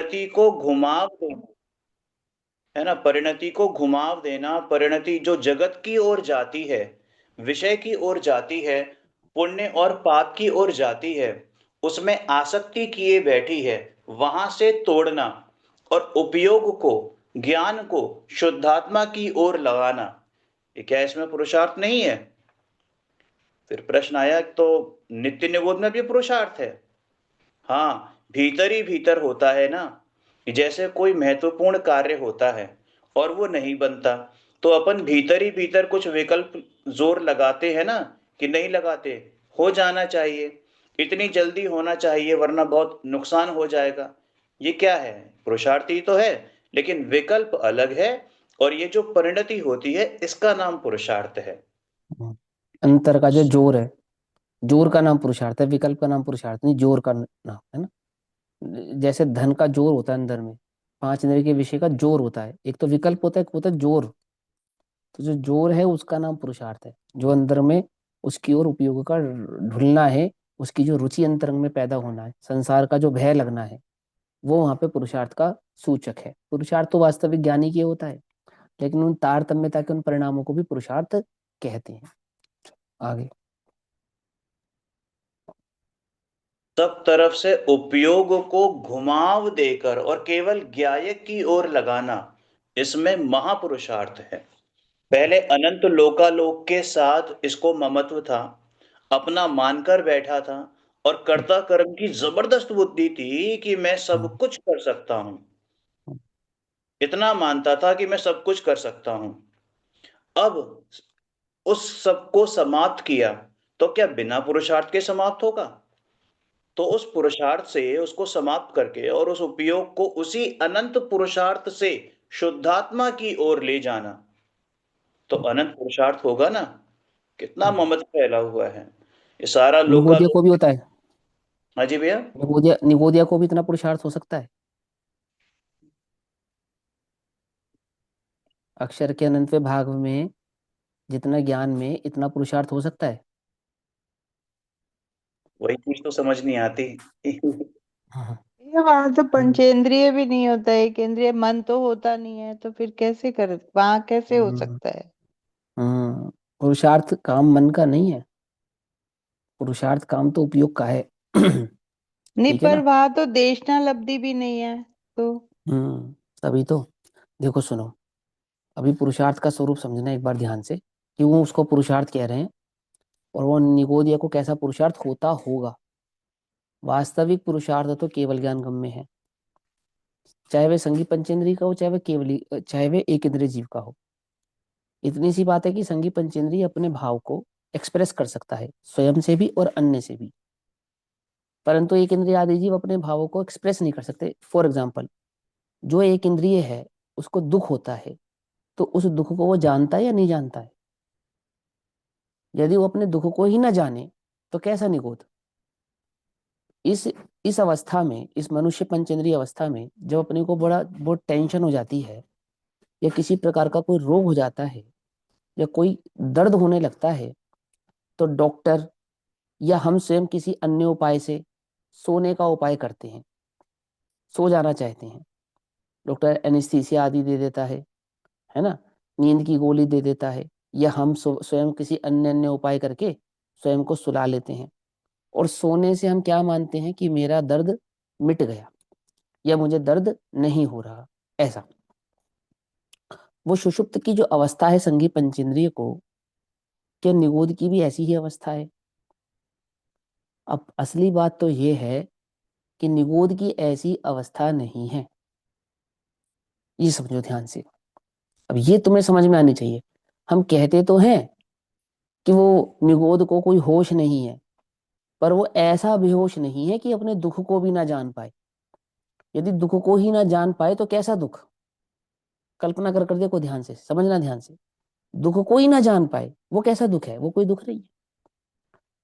परिणति को घुमाव देना, है ना, परिणति को घुमाव देना, परिणति जो जगत की ओर जाती है, विषय की ओर जाती है, पुण्य और पाप की ओर जाती है, उसमें आसक्ति किए बैठी है, वहां से तोड़ना और उपयोग को, ज्ञान को शुद्धात्मा की ओर लगाना, ये क्या इसमें पुरुषार्थ नहीं है? फिर प्रश्न आया तो नित्य निबोध में भी पुरुषार्थ है। हाँ, भीतर ही भीतर होता है ना, कि जैसे कोई महत्वपूर्ण कार्य होता है और वो नहीं बनता, तो अपन भीतर ही भीतर कुछ विकल्प जोर लगाते हैं ना, कि नहीं लगाते, हो जाना चाहिए, इतनी जल्दी होना चाहिए वरना बहुत नुकसान हो जाएगा। ये क्या है? पुरुषार्थ ही तो है, लेकिन विकल्प अलग है, और ये जो परिणति होती है इसका नाम पुरुषार्थ है। अंतर का जो जोर है, जोर का नाम पुरुषार्थ है, विकल्प का नाम पुरुषार्थ नहीं, जोर का नाम है ना। जैसे धन का जोर होता है अंदर में, पांच इंद्रिय के विषय का जोर होता है, एक तो विकल्प होता है, एक होता है जोर। तो जो जोर है उसका नाम पुरुषार्थ है, जो अंदर में उसकी ओर उपयोग का ढुलना है, उसकी जो रुचि अंतरंग में पैदा होना है, संसार का जो भय लगना है, वो वहां पे पुरुषार्थ का सूचक है। पुरुषार्थ तो वास्तविक ज्ञानी के होता है, लेकिन उन तारतम्यता के उन परिणामों को भी पुरुषार्थ कहते हैं। आगे। सब तरफ से उपयोग को घुमाव देकर और केवल ज्ञायक की ओर लगाना, इसमें महापुरुषार्थ है। पहले अनंत लोकालोक के साथ इसको ममत्व था, अपना मानकर बैठा था, और कर्ता कर्म की जबरदस्त बुद्धि थी कि मैं सब कुछ कर सकता हूं। इतना मानता था कि मैं सब कुछ कर सकता हूं। अब उस सब को समाप्त किया, तो क्या बिना पुरुषार्थ के समाप्त होगा? तो उस पुरुषार्थ से उसको समाप्त करके और उस उपयोग को उसी अनंत पुरुषार्थ से शुद्धात्मा की ओर ले जाना, तो अनंत पुरुषार्थ होगा ना। कितना ममत्व फैला हुआ है, ये सारा निगोदिया लोकालोक। को भी होता है। हाँ जी भैया। निगोदिया निगोदिया को भी इतना पुरुषार्थ हो सकता है। अक्षर के अनंतवें भाग में जितना ज्ञान में इतना पुरुषार्थ हो सकता है। वही चीज तो समझ नहीं आती। हाँ। ये वहां तो हम्म, पंचेंद्रिय भी नहीं होता है, एक इंद्रिय मन तो होता नहीं है, तो फिर कैसे कर, वहां कैसे हो हम्म, सकता है? पुरुषार्थ काम मन का नहीं है, पुरुषार्थ काम तो उपयोग का है। नहीं, ठीक है पर ना। वहां तो देशना लब्धि भी नहीं है तो। तभी तो, देखो सुनो, अभी पुरुषार्थ का स्वरूप समझना एक बार ध्यान से, कि वो उसको पुरुषार्थ कह रहे हैं, और वो निगोदिया को कैसा पुरुषार्थ होता होगा। वास्तविक पुरुषार्थ तो केवल ज्ञान गम्य है, चाहे वह संगी पंचेंद्रिय का हो, चाहे वह केवली, चाहे वह एक इंद्रिय जीव का हो। इतनी सी बात है कि संगी पंचेंद्रिय अपने भाव को एक्सप्रेस कर सकता है, स्वयं से भी और अन्य से भी, परंतु एक इंद्रिय आदि जीव अपने भावों को एक्सप्रेस नहीं कर सकते। फॉर एग्जाम्पल, जो एक इंद्रिय है उसको दुख होता है, तो उस दुख को वो जानता है या नहीं जानता है? यदि वो अपने दुख को ही ना जाने, तो कैसा निगोद। इस इस अवस्था में, इस मनुष्य पंचेंद्रिय अवस्था में, जब अपने को बड़ा बहुत टेंशन हो जाती है, या किसी प्रकार का कोई रोग हो जाता है, या कोई दर्द होने लगता है, तो डॉक्टर या हम स्वयं किसी अन्य उपाय से सोने का उपाय करते हैं, सो जाना चाहते हैं। डॉक्टर एनेस्थीसिया आदि दे देता है ना, नींद की गोली दे देता है, या हम स्वयं किसी अन्य अन्य उपाय करके स्वयं को सुला लेते हैं, और सोने से हम क्या मानते हैं कि मेरा दर्द मिट गया, या मुझे दर्द नहीं हो रहा। ऐसा, वो सुषुप्त की जो अवस्था है संगी पंचेंद्रिय को, क्या निगोद की भी ऐसी ही अवस्था है? अब असली बात तो ये है कि निगोद की ऐसी अवस्था नहीं है, ये समझो ध्यान से। अब ये तुम्हें समझ में आनी चाहिए। हम कहते तो हैं कि वो निगोद को कोई होश नहीं है, पर वो ऐसा बेहोश नहीं है कि अपने दुख को भी ना जान पाए। यदि दुख को ही ना जान पाए तो कैसा दुख, कल्पना कर कर देखो, ध्यान से समझना, ध्यान से। दुख को ही ना जान पाए, वो कैसा दुख है? वो कोई दुख नहीं है।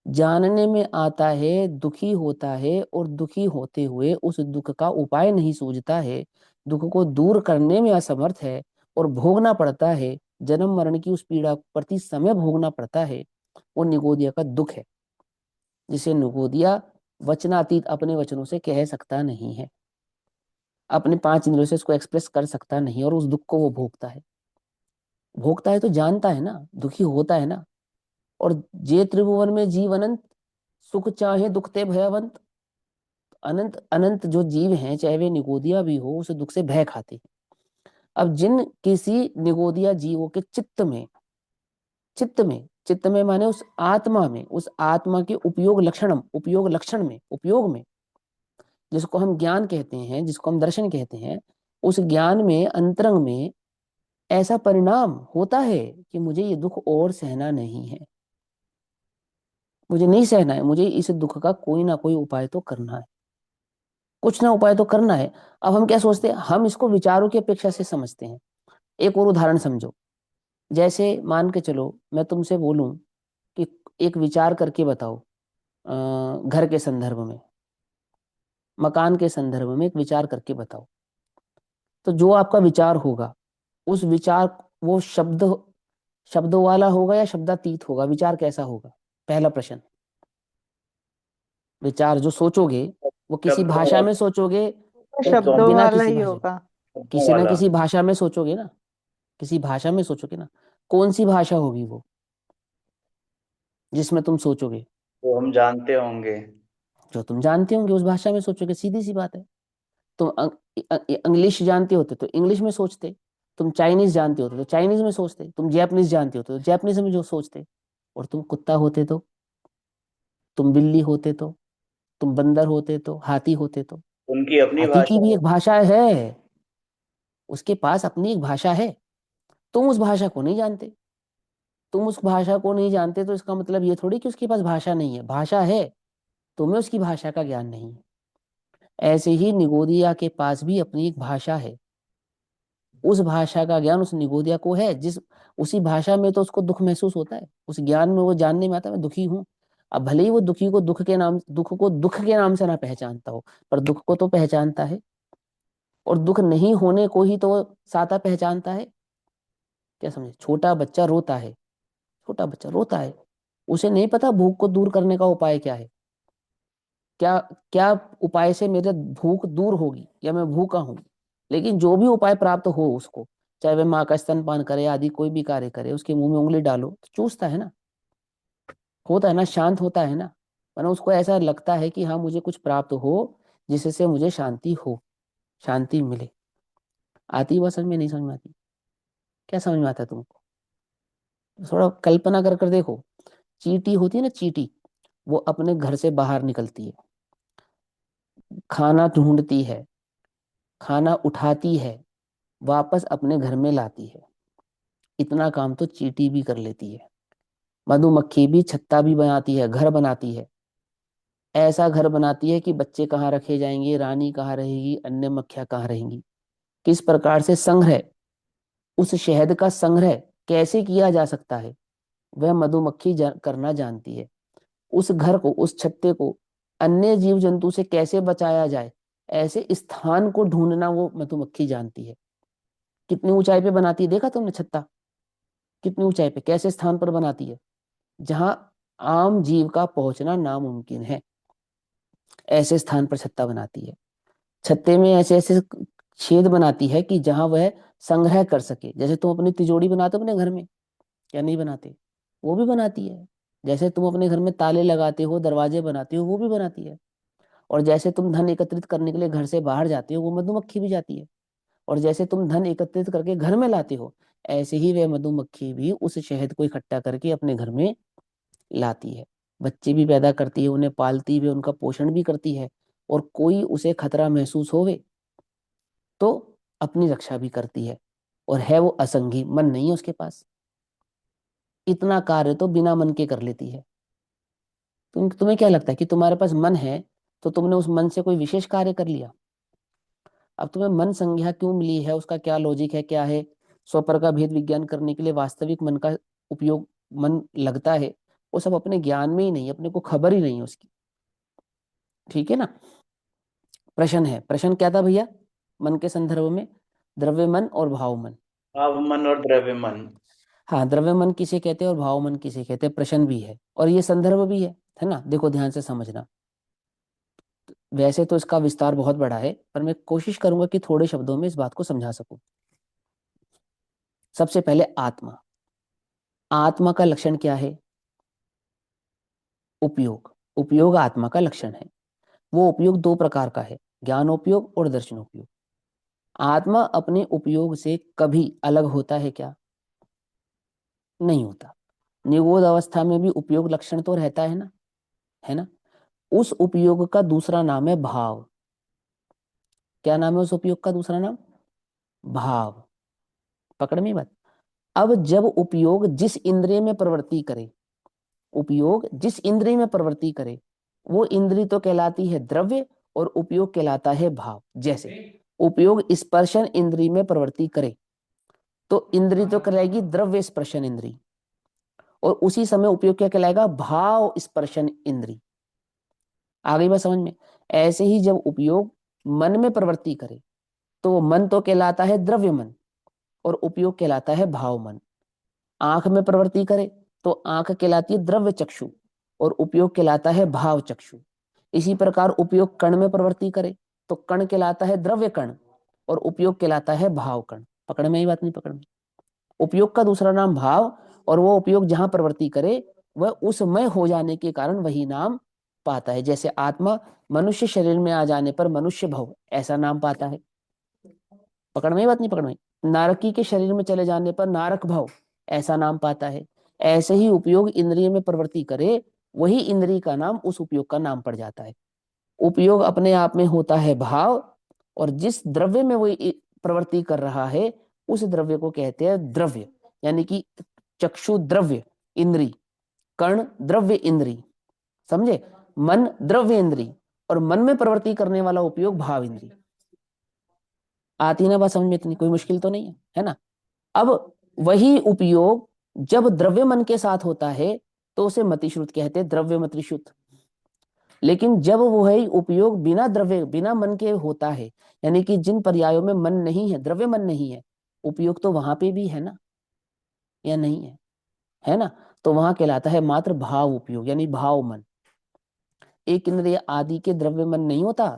जानने में आता है दुखी होता है, और दुखी होते हुए उस दुख का उपाय नहीं सूझता है, दुख को दूर करने में असमर्थ है, और भोगना पड़ता है, जन्म मरण की उस पीड़ा प्रति समय भोगना पड़ता है। वो निगोदिया का दुख है, जिसे निगोदिया वचनातीत अपने वचनों से कह सकता नहीं है। अपने 5 इंद्रियों से उसको एक्सप्रेस कर सकता नहीं, और उस दुख को वो भोगता है। भोगता है तो जानता है ना, दुखी होता है ना। और जे त्रिभुवन में जीव अनंत, सुख चाहे दुख ते भयवंत। अनंत अनंत जो जीव हैं, चाहे वे निगोदिया भी हो, उस दुख से भय खाते हैं। अब जिन किसी निगोदिया जीवों के चित्त में माने उस आत्मा में, उस आत्मा के उपयोग में, जिसको हम ज्ञान कहते हैं, जिसको हम दर्शन कहते हैं, उस ज्ञान में, अंतरंग में ऐसा परिणाम होता है कि मुझे ये दुख और सहना नहीं है, मुझे नहीं सहना है, मुझे इस दुख का कोई ना कोई उपाय तो करना है, कुछ ना उपाय तो करना है। अब हम क्या सोचते हैं, हम इसको विचारों की अपेक्षा से समझते हैं। एक और उदाहरण समझो। जैसे मान के चलो, मैं तुमसे बोलूं कि एक विचार करके बताओ, घर के संदर्भ में, मकान के संदर्भ में एक विचार करके बताओ। तो जो आपका विचार होगा, उस विचार, वो शब्दों वाला होगा या शब्दातीत होगा, विचार कैसा होगा? पहला प्रश्न। विचार जो सोचोगे, वो किसी शब्दों भाषा वाला। में सोचोगे, तो या शब्दों शब्दों बिना वाला किसी ही भाषा? होगा। शब्दों किसी ना वाला। किसी भाषा में सोचोगे ना, किसी भाषा में सोचोगे ना। कौन सी भाषा होगी वो जिसमें तुम सोचोगे? वो हम जानते होंगे। जो तुम जानते होंगे उस भाषा में सोचोगे, सीधी सी बात है। तुम इंग्लिश जानते होते तो इंग्लिश में सोचते, तुम चाइनीज जानते होते तो चाइनीज में सोचते, तुम जैपनीज जानते होते तो जैपनीज में जो सोचते। और तुम कुत्ता होते तो, तुम बिल्ली होते तो, तुम बंदर होते तो, हाथी होते तो। उनकी अपनी हाथी की भाषा भी है। एक भाषा है, उसके पास अपनी एक भाषा है। तुम उस भाषा को नहीं जानते। तुम उस भाषा को नहीं जानते तो इसका मतलब ये थोड़ी कि उसके पास भाषा नहीं है, भाषा है। तुम्हें उसकी भाषा का ज्ञान नहीं है। ऐसे ही निगोदिया के पास भी अपनी एक भाषा है। उस भाषा का ज्ञान उस निगोदिया को है, जिस उसी भाषा में तो उसको दुख महसूस होता है, उस ज्ञान में वो जानने में आता है मैं दुखी हूँ। अब भले ही वो दुखी को दुख के नाम से ना पहचानता हो, पर दुख को तो पहचानता है। और दुख नहीं होने को ही तो वो साता पहचानता है। क्या समझे? छोटा बच्चा रोता है, उसे नहीं पता भूख को दूर करने का उपाय क्या है। क्या क्या उपाय से मेरे भूख दूर होगी या मैं भूखा हूं। लेकिन जो भी उपाय प्राप्त हो उसको, चाहे वह माँ का स्तनपान करे, आदि कोई भी कार्य करे, उसके मुंह में उंगली डालो तो चूसता है ना, होता है ना, शांत होता है ना। वरना उसको ऐसा लगता है कि हाँ मुझे कुछ प्राप्त हो, जिससे मुझे शांति हो, शांति मिले। आती वह समझ में? नहीं समझ में आती? क्या समझ में आता है तुमको? थोड़ा कल्पना कर कर देखो। चींटी होती है ना, चींटी, वो अपने घर से बाहर निकलती है, खाना ढूंढती है, खाना उठाती है, वापस अपने घर में लाती है। इतना काम तो चींटी भी कर लेती है। मधुमक्खी भी छत्ता भी बनाती है, घर बनाती है। ऐसा घर बनाती है कि बच्चे कहाँ रखे जाएंगे, रानी कहाँ रहेगी, अन्य मक्खियाँ कहाँ रहेंगी। किस प्रकार से संग्रह, उस शहद का संग्रह कैसे किया जा सकता है, वह मधुमक्खी करना जानती है। उस घर को, उस छत्ते को अन्य जीव जंतु से कैसे बचाया जाए, ऐसे स्थान को ढूंढना वो मधुमक्खी जानती है। कितनी ऊंचाई पे बनाती है देखा तुमने छत्ता? कितनी ऊंचाई पे, कैसे स्थान पर बनाती है, जहां आम जीव का पहुंचना नामुमकिन है। ऐसे स्थान पर छत्ता बनाती है। छत्ते में ऐसे ऐसे छेद बनाती है कि जहां वह संग्रह कर सके। जैसे तुम अपनी तिजोरी बनाते हो अपने घर में, क्या नहीं बनाते? वो भी बनाती है। जैसे तुम अपने घर में ताले लगाते हो, दरवाजे बनाते हो, वो भी बनाती है। और जैसे तुम धन एकत्रित करने के लिए घर से बाहर जाते हो, वो मधुमक्खी भी जाती है। और जैसे तुम धन एकत्रित करके घर में लाते हो, ऐसे ही वह मधुमक्खी भी उस शहद को इकट्ठा करके अपने घर में लाती है। बच्चे भी पैदा करती है, उन्हें पालती भी, उनका पोषण भी करती है। और कोई उसे खतरा महसूस होवे तो अपनी रक्षा भी करती है। और है वो असंगी, मन नहीं है उसके पास। इतना कार्य तो बिना मन के कर लेती है। तुम्हें क्या लगता है कि तुम्हारे पास मन है तो तुमने उस मन से कोई विशेष कार्य कर लिया? अब तुम्हें मन संज्ञा क्यों मिली है, उसका क्या लॉजिक है, क्या है? स्वपर का भेद विज्ञान करने के लिए वास्तविक मन का उपयोग मन लगता है, वो सब अपने ज्ञान में ही नहीं, अपने को खबर ही नहीं है उसकी। ठीक है ना? प्रश्न है, प्रश्न क्या था भैया मन के संदर्भ में? द्रव्य मन और भाव मन। भाव मन और द्रव्य मन। हाँ, द्रव्य मन किसे कहते हैं और भाव मन किसे कहते हैं, प्रश्न भी है और ये संदर्भ भी है ना? देखो ध्यान से समझना। वैसे तो इसका विस्तार बहुत बड़ा है, पर मैं कोशिश करूंगा कि थोड़े शब्दों में इस बात को समझा सकूं। सबसे पहले आत्मा। आत्मा का लक्षण क्या है? उपयोग। उपयोग आत्मा का लक्षण है। वो उपयोग दो प्रकार का है, ज्ञानोपयोग और दर्शनोपयोग। आत्मा अपने उपयोग से कभी अलग होता है क्या? नहीं होता। निगोद अवस्था में भी उपयोग लक्षण तो रहता है ना, है ना। उस उपयोग का दूसरा नाम है भाव। क्या नाम है उस उपयोग का दूसरा नाम? भाव। पकड़ में बात। अब जब उपयोग जिस इंद्रिय में प्रवृत्ति करे, उपयोग जिस इंद्रिय में प्रवृत्ति करे, वो इंद्रिय तो कहलाती है द्रव्य और उपयोग कहलाता है भाव। जैसे उपयोग स्पर्शन इंद्रिय में प्रवृत्ति करे तो इंद्रिय तो कहलाएगी द्रव्य स्पर्शन इंद्रिय, और उसी समय उपयोग क्या कहलाएगा? भाव स्पर्शन इंद्रिय। आ गई बात समझ में? ऐसे ही जब उपयोग मन में प्रवृत्ति करे तो वो मन तो कहलाता है द्रव्य मन और उपयोग कहलाता है भाव मन। आंख में प्रवृत्ति करे तो आंख कहलाती है द्रव्य चक्षु और उपयोग कहलाता है भाव चक्षु। इसी प्रकार उपयोग कण में प्रवृत्ति करे तो कण कहलाता है द्रव्य कण और उपयोग कहलाता है भाव कण। पकड़ में? ही बात नहीं पकड़ में? उपयोग का दूसरा नाम भाव, और वो उपयोग जहां प्रवृत्ति करे वह उसमय हो जाने के कारण वही नाम पाता है। जैसे आत्मा मनुष्य शरीर में आ जाने पर मनुष्य भव ऐसा नाम पाता है। पकड़ में? बात नहीं पकड़ में? नारकी के शरीर में चले जाने पर नारक भव ऐसा नाम पाता है। ऐसे ही उपयोग इंद्रिय में प्रवृत्ति करे, वही इंद्रिय का नाम उस उपयोग का नाम पड़ जाता है। उपयोग अपने आप में होता है भाव, और जिस द्रव्य में वो प्रवृत्ति कर रहा है उस द्रव्य को कहते हैं द्रव्य। यानी कि चक्षु द्रव्य इंद्री, कर्ण द्रव्य इंद्री, समझे? मन द्रव्य इंद्री, और मन में प्रवृत्ति करने वाला उपयोग भाव इंद्री। आती ना बात समझ में? इतनी कोई मुश्किल तो नहीं है ना। अब वही उपयोग जब द्रव्य मन के साथ होता है तो उसे मतिश्रुत कहते हैं, द्रव्य मतिश्रुत। लेकिन जब वही उपयोग बिना द्रव्य बिना मन के होता है, यानी कि जिन पर्यायों में मन नहीं है, द्रव्य मन नहीं है, उपयोग तो वहां पे भी है ना, या नहीं है? है ना। तो वहां कहलाता है मात्र भाव उपयोग, यानी भाव मन। एक इंद्रिय आदि के द्रव्य मन नहीं होता,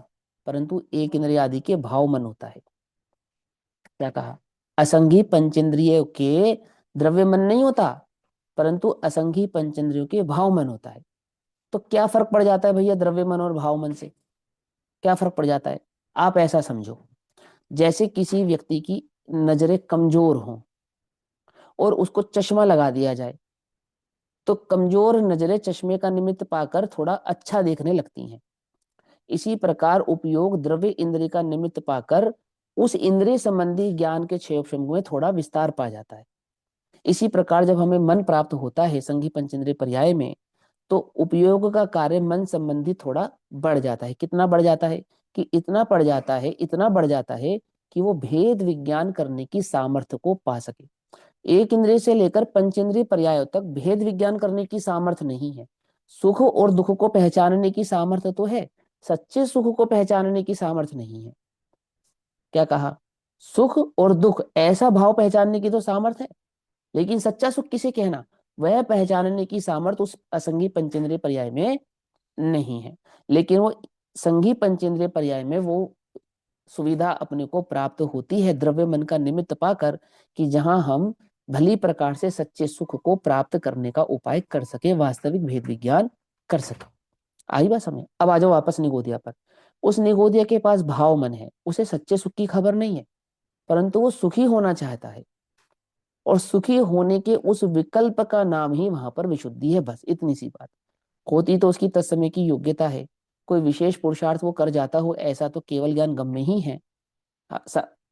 परंतु एक इंद्रिय आदि के भाव मन होता है। क्या कहा? असंगी पंचेंद्रियों के द्रव्य मन नहीं होता, परंतु असंगी पंचेंद्रियों के भाव मन होता है। तो क्या फर्क पड़ जाता है भैया द्रव्य मन और भाव मन से? क्या फर्क पड़ जाता है? आप ऐसा समझो, जैसे किसी व्यक्ति की नजरें कमजोर हों और उसको चश्मा लगा दिया जाए, तो कमजोर नजरें चश्मे का निमित्त पाकर थोड़ा अच्छा देखने लगती हैं। इसी प्रकार उपयोग द्रव्य इंद्रिय का निमित्त पाकर उस इंद्रिय संबंधी ज्ञान के क्षेत्र में थोड़ा विस्तार पा जाता है। इसी प्रकार जब हमें मन प्राप्त होता है संघी पंचेंद्रिय पर्याय में, तो उपयोग का कार्य मन संबंधी थोड़ा बढ़ जाता है। कितना बढ़ जाता है? कि इतना बढ़ जाता है, इतना बढ़ जाता है कि वो भेद विज्ञान करने की सामर्थ्य को पा सके। एक इंद्रिय से लेकर पंचेंद्रिय पर्यायों तक भेद विज्ञान करने की सामर्थ्य नहीं है। सुख और दुख को पहचानने की सामर्थ्य तो है, सच्चे सुख को पहचानने की सामर्थ्य नहीं है। क्या कहा? सुख और दुख ऐसा भाव पहचानने की तो सामर्थ्य है, लेकिन सच्चा सुख किसे कहना, वह पहचानने की सामर्थ्य उस असंगी पंचेंद्रिय पर्याय में नहीं है। लेकिन वो संघी पंचेंद्रिय पर्याय में वो सुविधा अपने को प्राप्त होती है द्रव्य मन का निमित्त पाकर, कि जहां हम भली प्रकार से सच्चे सुख को प्राप्त करने का उपाय कर सके, वास्तविक भेद विज्ञान कर सके। आई बात समझ? अब आ जाओ वापस निगोदिया पर। उस निगोदिया के पास भाव मन है, उसे सच्चे सुख की खबर नहीं है, परंतु वो सुखी होना चाहता है, और सुखी होने के उस विकल्प का नाम ही वहां पर विशुद्धि है। बस इतनी सी बात। होती तो उसकी तत्समय की योग्यता है, कोई विशेष पुरुषार्थ वो कर जाता हो ऐसा तो केवल ज्ञान गम में ही है।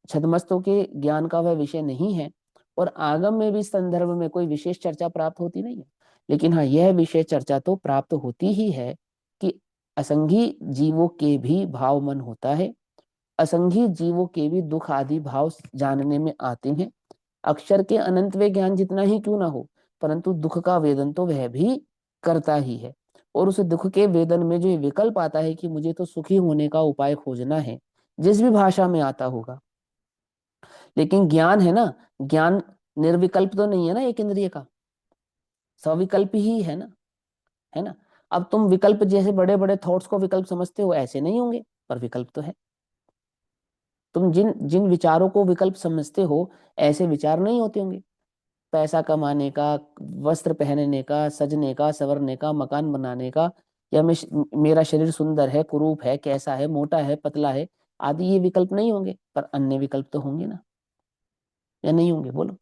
छदमस्तों के ज्ञान का वह विषय नहीं है, और आगम में भी संदर्भ में कोई विशेष चर्चा प्राप्त होती नहीं है। लेकिन हाँ, यह विषय चर्चा तो प्राप्त होती ही है कि असंगी जीवों के भी भाव मन होता है, असंगी जीवों के भी दुख आदि भाव जानने में आते हैं। अक्षर के अनंत वे ज्ञान जितना ही क्यों ना हो, परंतु दुख का वेदन तो वह भी करता ही है। और उस दुख के वेदन में जो ये विकल्प आता है कि मुझे तो सुखी होने का उपाय खोजना है, जिस भी भाषा में आता होगा, लेकिन ज्ञान है ना, ज्ञान निर्विकल्प तो नहीं है ना, एक इंद्रिय का सविकल्प ही है ना, है ना। अब तुम विकल्प जैसे बड़े बड़े थॉट्स को विकल्प समझते हो, ऐसे नहीं होंगे, पर विकल्प तो है। तुम जिन जिन विचारों को विकल्प समझते हो, ऐसे विचार नहीं होते होंगे। पैसा कमाने का, वस्त्र पहनने का, सजने का, संवरने का, मकान बनाने का, या मेरा शरीर सुंदर है, कुरूप है, कैसा है, मोटा है, पतला है, आदि ये विकल्प नहीं होंगे, पर अन्य विकल्प तो होंगे ना, या नहीं होंगे, बोलो।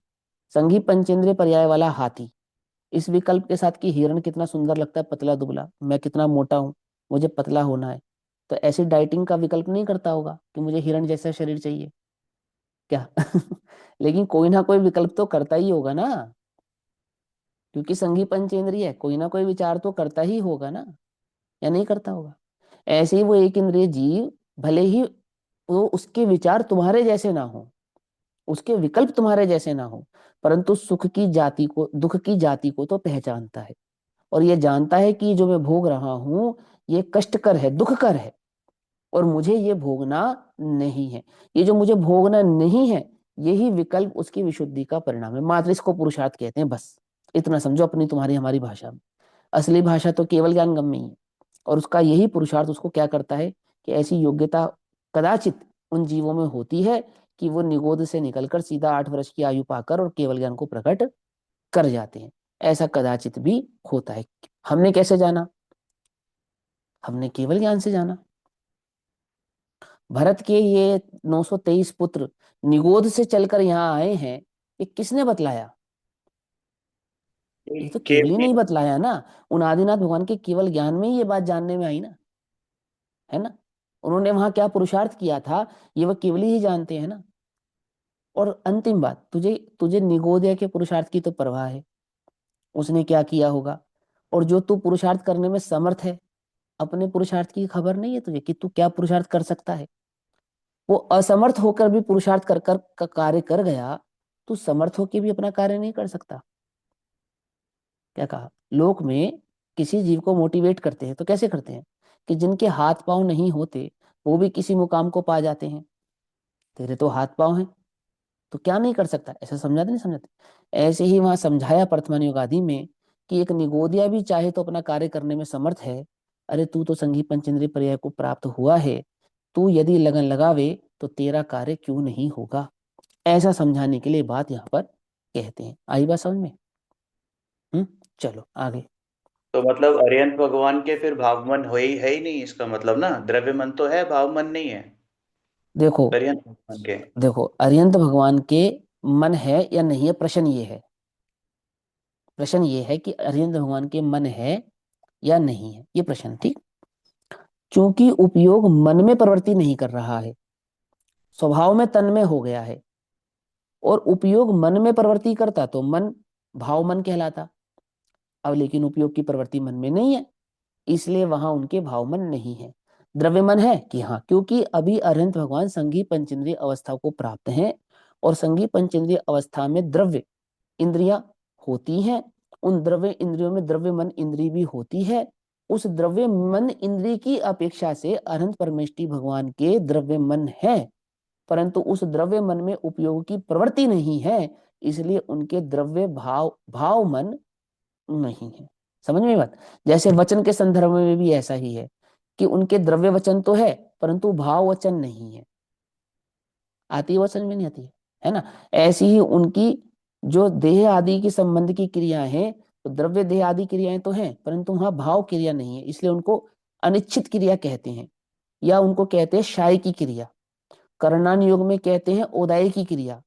संघी पंचेंद्रिय पर्याय वाला हाथी, इस विकल्प के साथ कि हिरण कितना सुंदर लगता है, पतला दुबला, मैं कितना मोटा हूं, मुझे पतला होना है, तो ऐसी डाइटिंग का विकल्प नहीं करता होगा कि मुझे हिरण जैसा शरीर चाहिए, क्या? लेकिन कोई ना कोई विकल्प तो करता ही होगा ना, क्योंकि संघी पंचेंद्रिय है, कोई ना कोई विचार तो करता ही होगा ना, या नहीं करता होगा? ऐसे ही वो एक इंद्रिय जीव, भले ही वो उसके विचार तुम्हारे जैसे ना हो, उसके विकल्प तुम्हारे जैसे ना हो, परंतु सुख की जाति को, दुख की जाति को तो पहचानता है, और ये जानता है कि जो मैं भोग रहा हूं ये कष्टकर है, दुखकर है, और मुझे ये भोगना नहीं है। ये जो मुझे भोगना नहीं है, यही विकल्प उसकी विशुद्धि का परिणाम है। मात्र इसको पुरुषार्थ कहते हैं, बस इतना समझो अपनी तुम्हारी हमारी भाषा में। असली भाषा तो केवल ज्ञान गम्य ही है, और उसका यही पुरुषार्थ उसको क्या करता है कि ऐसी योग्यता कदाचित उन जीवों में होती है कि वो निगोद से निकलकर सीधा 8 वर्ष की आयु पाकर और केवल ज्ञान को प्रकट कर जाते हैं। ऐसा कदाचित भी होता है। हमने कैसे जाना? हमने केवल ज्ञान से जाना। भरत के ये 923 पुत्र निगोद से चलकर यहाँ आए हैं, ये किसने बतलाया? ये तो केवल ही केवल नहीं बतलाया ना, उन आदिनाथ भगवान के केवल ज्ञान में ही ये बात जानने में आई ना, है ना? उन्होंने वहां क्या पुरुषार्थ किया था, ये वो केवल ही जानते हैं ना। और अंतिम बात, तुझे तुझे निगोदया के पुरुषार्थ की तो परवाह है, उसने क्या किया होगा, और जो तू पुरुषार्थ करने में समर्थ है, अपने पुरुषार्थ की खबर नहीं है तुझे कि तू क्या पुरुषार्थ कर सकता है। वो असमर्थ होकर भी पुरुषार्थ कर कर का कार्य कर गया, तू समर्थ होकर भी अपना कार्य नहीं कर सकता। क्या कहा? लोक में किसी जीव को मोटिवेट करते हैं तो कैसे करते हैं कि जिनके हाथ पांव नहीं होते वो भी किसी मुकाम को पा जाते हैं। तेरे तो हाथ पांव हैं, तो क्या नहीं कर सकता, ऐसा समझाते नहीं समझाते? ऐसे ही वहां समझाया वर्तमान युग आदि में कि एक निगोदिया भी चाहे तो अपना कार्य करने में समर्थ है। अरे तू तो संघी पंचेंद्रिय पर्याय को प्राप्त हुआ है, तू यदि लगन लगावे तो तेरा कार्य क्यों नहीं होगा, ऐसा समझाने के लिए बात यहाँ पर कहते हैं। आई बात समझ में? चलो आगे। तो मतलब अरिहंत भगवान के फिर भाव मन है ही नहीं, इसका मतलब ना, द्रव्य मन तो है, भाव मन नहीं है देखो, अरिहंत भगवान के। देखो अरिहंत भगवान के मन है या नहीं है, प्रश्न ये है, प्रश्न ये है कि अरिहंत भगवान के मन है या नहीं है, ये प्रश्न, ठीक। क्योंकि उपयोग मन में प्रवृत्ति नहीं कर रहा है, स्वभाव में तन्मय हो गया है, और उपयोग मन में प्रवृत्ति करता तो मन भाव मन कहलाता। अब लेकिन उपयोग की प्रवृत्ति मन में नहीं है, इसलिए वहां उनके भाव मन नहीं है। द्रव्य मन है कि हाँ, क्योंकि अभी अरिहंत भगवान संघी पंचेंद्रिय अवस्था को प्राप्त हैं, और संघी पंचेंद्रिय अवस्था में द्रव्य इंद्रियां होती हैं, उन द्रव्य इंद्रियों में द्रव्य मन इंद्री भी होती है। उस द्रव्य मन इंद्री की अपेक्षा से अनंत परमेष्टि भगवान के द्रव्य मन है, परंतु उस द्रव्य मन में उपयोग की प्रवृत्ति नहीं है, इसलिए उनके द्रव्य भाव भाव मन नहीं है। समझ में बात? जैसे वचन के संदर्भ में भी ऐसा ही है कि उनके द्रव्य वचन तो है, परंतु भाव वचन नहीं है। आती है वचन में नहीं आती है ना? ऐसी ही उनकी जो देह आदि की संबंध की क्रियाएं हैं, तो द्रव्य देह आदि क्रियाएं तो हैं, परंतु वहां भाव क्रिया नहीं है, इसलिए उनको अनिच्छित क्रिया कहते हैं, या उनको कहते हैं शाय की क्रिया। कर्णान योग में कहते हैं ओदाई की क्रिया,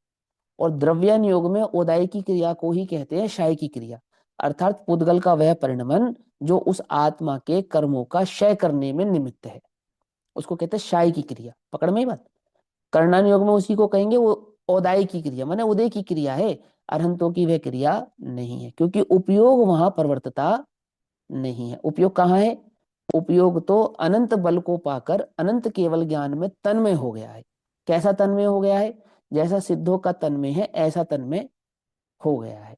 और द्रव्यान योग में ओदाई की क्रिया को ही कहते हैं शाय की क्रिया। अर्थात पुद्गल का वह परिणमन जो उस आत्मा के कर्मों का क्षय करने में निमित्त है, उसको कहते हैं शाय की क्रिया। पकड़ में ही बात? कर्णन योग में उसी को कहेंगे वो ओदाई की क्रिया, माने उदय की क्रिया है, अरहंतों की वह क्रिया नहीं है, क्योंकि उपयोग वहां प्रवर्तता नहीं है। उपयोग कहाँ है? उपयोग तो अनंत बल को पाकर अनंत केवल ज्ञान में तन्मय हो गया है। कैसा तन्मय हो गया है? जैसा सिद्धों का तन्मय है, ऐसा तन्मय हो गया है।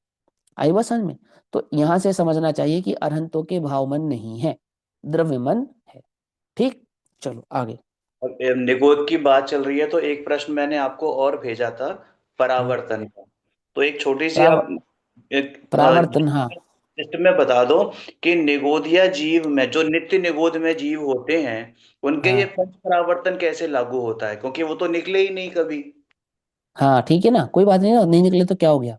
आई बात समझ में? तो यहां से समझना चाहिए कि अरहंतों के भाव मन नहीं है, द्रव्य मन है। ठीक, चलो आगे। अब निगोद की बात चल रही है तो एक प्रश्न मैंने आपको और भेजा था, हम्म, परावर्तन का। तो एक छोटी सी प्राव, आप एक, प्रावर्तन, हाँ। सिस्टम में बता दो कि निगोदिया जीव में जो नित्य निगोद में जीव होते हैं, उनके ये हाँ पंच परावर्तन कैसे लागू होता है, क्योंकि वो तो निकले ही नहीं कभी। हाँ ठीक है ना, कोई बात नहीं ना, नहीं निकले तो क्या हो गया।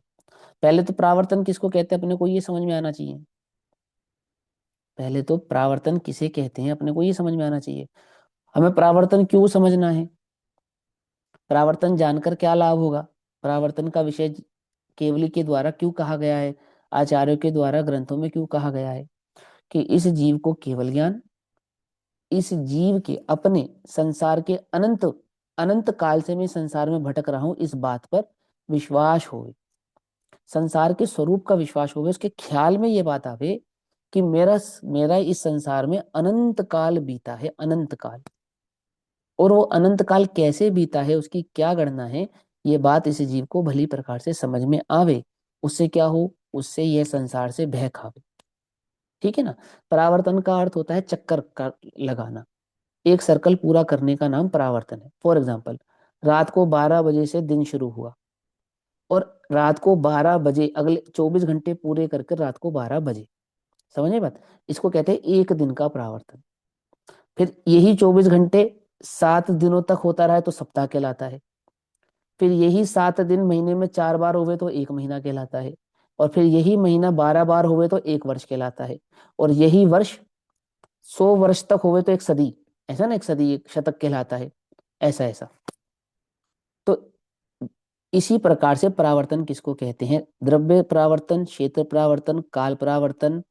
पहले तो परावर्तन किसको कहते हैं अपने को ये समझ में आना चाहिए। पहले तो परावर्तन किसे कहते हैं अपने को ये समझ में आना चाहिए। हमें परावर्तन क्यों समझना है, परावर्तन जानकर क्या लाभ होगा, परावर्तन का विषय केवली के द्वारा क्यों कहा गया है, आचार्यों के द्वारा ग्रंथों में क्यों कहा गया है कि इस जीव को केवल ज्ञान, इस जीव के अपने संसार के अनंत अनंत काल से मैं संसार में भटक रहा हूं इस बात पर विश्वास हो, संसार के स्वरूप का विश्वास होवे, उसके ख्याल में ये बात आवे कि मेरा मेरा इस संसार में अनंत काल बीता है, अनंत काल। और वो अनंत काल कैसे बीता है, उसकी क्या गणना है, ये बात इस जीव को भली प्रकार से समझ में आवे। उससे क्या हो, उससे यह संसार से भय खावे। ठीक है ना। परावर्तन का अर्थ होता है चक्कर का लगाना, एक सर्कल पूरा करने का नाम परावर्तन है। फॉर एग्जाम्पल, रात को 12 बजे से दिन शुरू हुआ और रात को 12 बजे अगले 24 घंटे पूरे करके रात को 12 बजे, समझे बात, इसको कहते हैं एक दिन का परावर्तन। फिर यही 24 घंटे 7 दिनों तक होता रहा तो सप्ताह कहलाता है। फिर यही 7 दिन महीने में 4 बार हुए तो एक महीना कहलाता है। और फिर यही महीना 12 बार हुए तो एक वर्ष कहलाता है। और यही वर्ष 100 वर्ष तक हुए तो एक सदी, ऐसा ना, एक सदी एक शतक कहलाता है, ऐसा ऐसा। तो इसी प्रकार से परावर्तन किसको कहते हैं, द्रव्य परावर्तन, क्षेत्र परावर्तन, काल परावर्तन,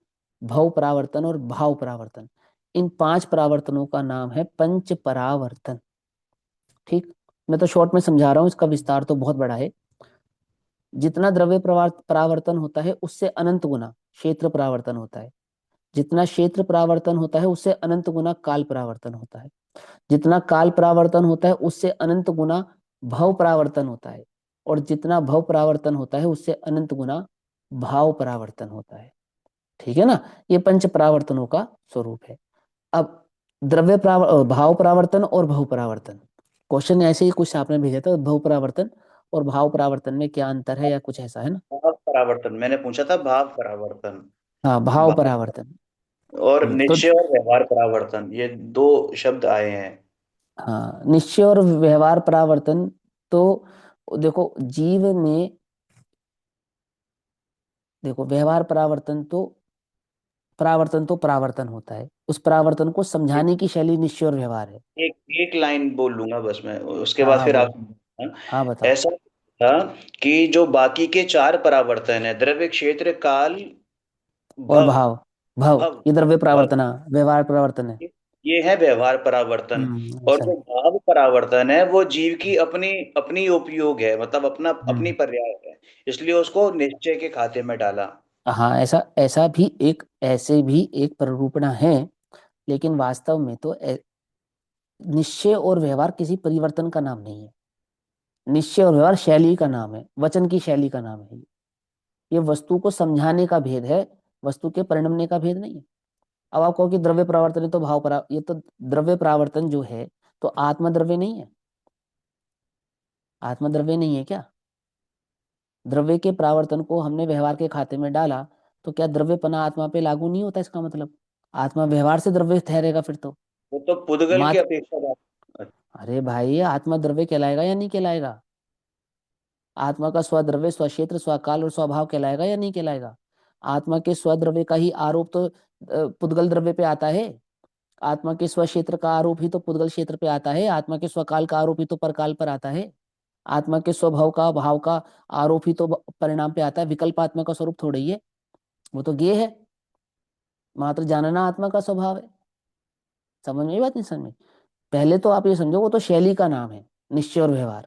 भव परावर्तन और भाव परावर्तन। इन 5 परावर्तनों का नाम है पंच परावर्तन। ठीक, मैं तो शॉर्ट में समझा रहा हूं, इसका विस्तार तो बहुत बड़ा है। जितना द्रव्य परावर्तन होता है उससे अनंत गुना क्षेत्र परावर्तन होता है, जितना क्षेत्र परावर्तन होता है उससे अनंत गुना काल परावर्तन होता है, जितना काल परावर्तन होता है उससे अनंत गुना भव परावर्तन होता है, और जितना भव परावर्तन होता है उससे अनंत गुना भाव परावर्तन होता है। ठीक है ना। ये पंच परावर्तनों का स्वरूप है। अब भाव परावर्तन और भव परावर्तन, क्वेश्चन ऐसे ही कुछ आपने भेजा था, भव परावर्तन और भाव परावर्तन में क्या अंतर है या कुछ ऐसा है ना। भाव परावर्तन मैंने पूछा था, भाव परावर्तन। हाँ भाव भाव परावर्तन। और तो निश्चय और व्यवहार परावर्तन, ये दो शब्द आए हैं। हाँ, निश्चय और व्यवहार परावर्तन, तो देखो जीव ने, देखो व्यवहार परावर्तन तो परावर्तन होता है, उस परावर्तन को समझाने की शैली निश्चय और व्यवहार है। एक एक लाइन बोल लूंगा बस मैं, उसके हाँ बाद हाँ फिर आप। बोलो। हाँ बताओ। ऐसा था कि जो बाकी के चार परावर्तन है, द्रव्य क्षेत्र काल और भव, भाव, भाव भव ये द्रव्य भव, परावर्तन, हाँ, व्यवहार परावर्तन है। ये है व्यवहार परावर्तन। और ऐसा जो नहीं। भाव परावर्तन है वो जीव की अपनी अपनी उपयोग है, मतलब अपना अपनी हम्म। पर्याय है, इसलिए उसको निश्चय के खाते में डाला। हाँ, ऐसा ऐसा भी एक, ऐसे भी एक प्ररूपणा है, लेकिन वास्तव में तो निश्चय और व्यवहार किसी परिवर्तन का नाम नहीं है। निश्चय और व्यवहार शैली का नाम है, वचन की शैली का नाम है। ये वस्तु को समझाने का भेद है, वस्तु के परिणमने का भेद नहीं है। अब आप कहो कि द्रव्य परावर्तन है तो ये तो द्रव्य परावर्तन जो है तो आत्मा द्रव्य नहीं है, आत्मा द्रव्य नहीं है क्या। द्रव्य के परावर्तन को हमने व्यवहार के खाते में डाला, तो क्या द्रव्यपना आत्मा पे लागू नहीं होता, इसका मतलब आत्मा व्यवहार से द्रव्य ठहरेगा फिर तो। वो तो पुद्गल की मात्र, अपेक्षा बात। अरे भाई आत्मा द्रव्य कहलाएगा या नहीं कहलाएगा, आत्मा का स्वद्रव्य स्वक्षेत्र स्वकाल और स्वभाव कहलाएगा या नहीं कहलाएगा। आत्मा के स्वद्रव्य का ही आरोप तो पुद्गल द्रव्य पे आता है, आत्मा के स्व क्षेत्र का आरोप ही तो पुद्गल क्षेत्र पे आता है, आत्मा के स्वकाल का आरोप ही तो परकाल पर आता है, आत्मा के स्वभाव का भाव का आरोप ही तो परिणाम पे आता है। विकल्प आत्मा का स्वरूप थोड़ा ही है, वो तो ज्ञेय है, मात्र जानना आत्मा का स्वभाव है। समझ में, ये बात नहीं समझ में। पहले तो आप ये समझो वो तो शैली का नाम है, निश्चय और व्यवहार।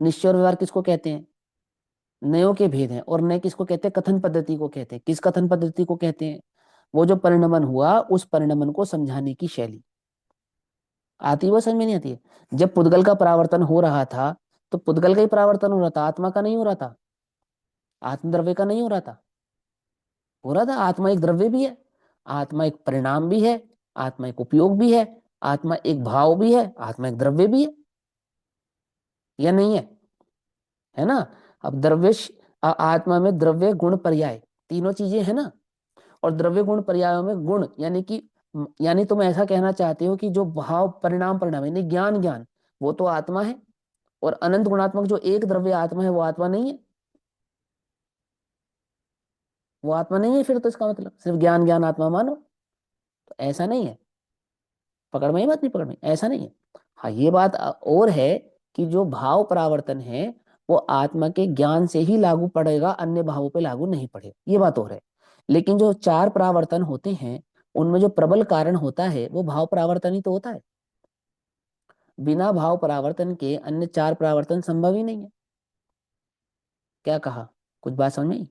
निश्चय और व्यवहार किसको कहते हैं, नयों के भेद हैं, और नए किसको कहते हैं, कथन पद्धति को कहते हैं। किस कथन पद्धति को कहते हैं, वो जो परिणमन हुआ उस परिणमन को समझाने की शैली। आती है वो, समझ में नहीं आती है। जब पुद्गल का परावर्तन हो रहा था तो पुद्गल का ही परावर्तन हो रहा था, आत्मा का नहीं हो रहा था, आत्मद्रव्य का नहीं हो रहा था। हो रहा था, आत्मा एक द्रव्य भी है, आत्मा एक परिणाम भी है, आत्मा एक उपयोग भी है, आत्मा एक भाव भी है, आत्मा एक द्रव्य भी है, या नहीं है, है ना। अब आत्मा में द्रव्य गुण पर्याय तीनों चीजें है ना। और द्रव्य गुण पर्यायों में गुण यानी तुम ऐसा कहना चाहते हो कि जो भाव परिणाम परिणाम यानी ज्ञान ज्ञान वो तो आत्मा है, और अनंत गुणात्मक जो एक द्रव्य आत्मा है वो आत्मा नहीं है। वो आत्मा नहीं है, फिर तो इसका मतलब सिर्फ ज्ञान ज्ञान आत्मा मानो, तो ऐसा नहीं है। पकड़ में ये बात नहीं, पकड़ में ऐसा नहीं है। हाँ ये बात और है कि जो भाव परावर्तन है वो आत्मा के ज्ञान से ही लागू पड़ेगा, अन्य भावों पे लागू नहीं पड़ेगा, ये बात और है। लेकिन जो चार परावर्तन होते हैं उनमें जो प्रबल कारण होता है वो भाव परावर्तन ही तो होता है। बिना भाव परावर्तन के अन्य चार परावर्तन संभव ही नहीं है। क्या कहा, कुछ बात समझ में आई?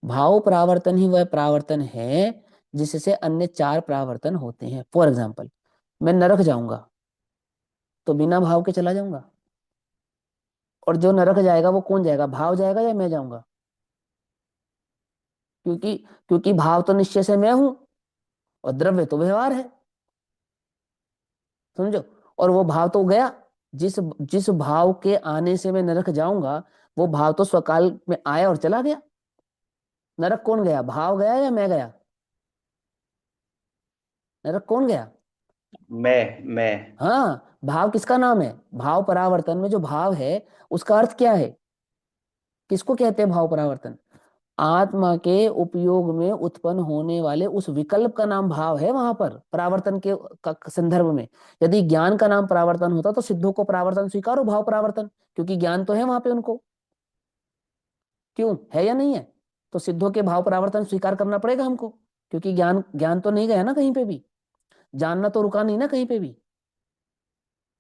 भाव परावर्तन ही वह परावर्तन है जिससे अन्य चार परावर्तन होते हैं। फॉर एग्जाम्पल, मैं नरक जाऊंगा तो बिना भाव के चला जाऊंगा, और जो नरक जाएगा वो कौन जाएगा, भाव जाएगा या मैं जाऊंगा? क्योंकि क्योंकि भाव तो निश्चय से मैं हूं और द्रव्य तो व्यवहार है, समझो। और वो भाव तो गया, जिस जिस भाव के आने से मैं नरक जाऊंगा वो भाव तो स्वकाल में आया और चला गया। नरक कौन गया, भाव गया या मैं गया? नरक कौन गया? मैं। हाँ, भाव किसका नाम है? भाव परावर्तन में जो भाव है उसका अर्थ क्या है? किसको कहते हैं भाव परावर्तन? आत्मा के उपयोग में उत्पन्न होने वाले उस विकल्प का नाम भाव है। वहां पर परावर्तन के संदर्भ में यदि ज्ञान का नाम परावर्तन होता तो सिद्धों को परावर्तन स्वीकारो, भाव परावर्तन, क्योंकि ज्ञान तो है वहां पे उनको। क्यों है या नहीं है? तो सिद्धों के भाव परावर्तन स्वीकार करना पड़ेगा हमको, क्योंकि ज्ञान ज्ञान तो नहीं गया ना कहीं पे भी, जानना तो रुका नहीं ना कहीं पे भी।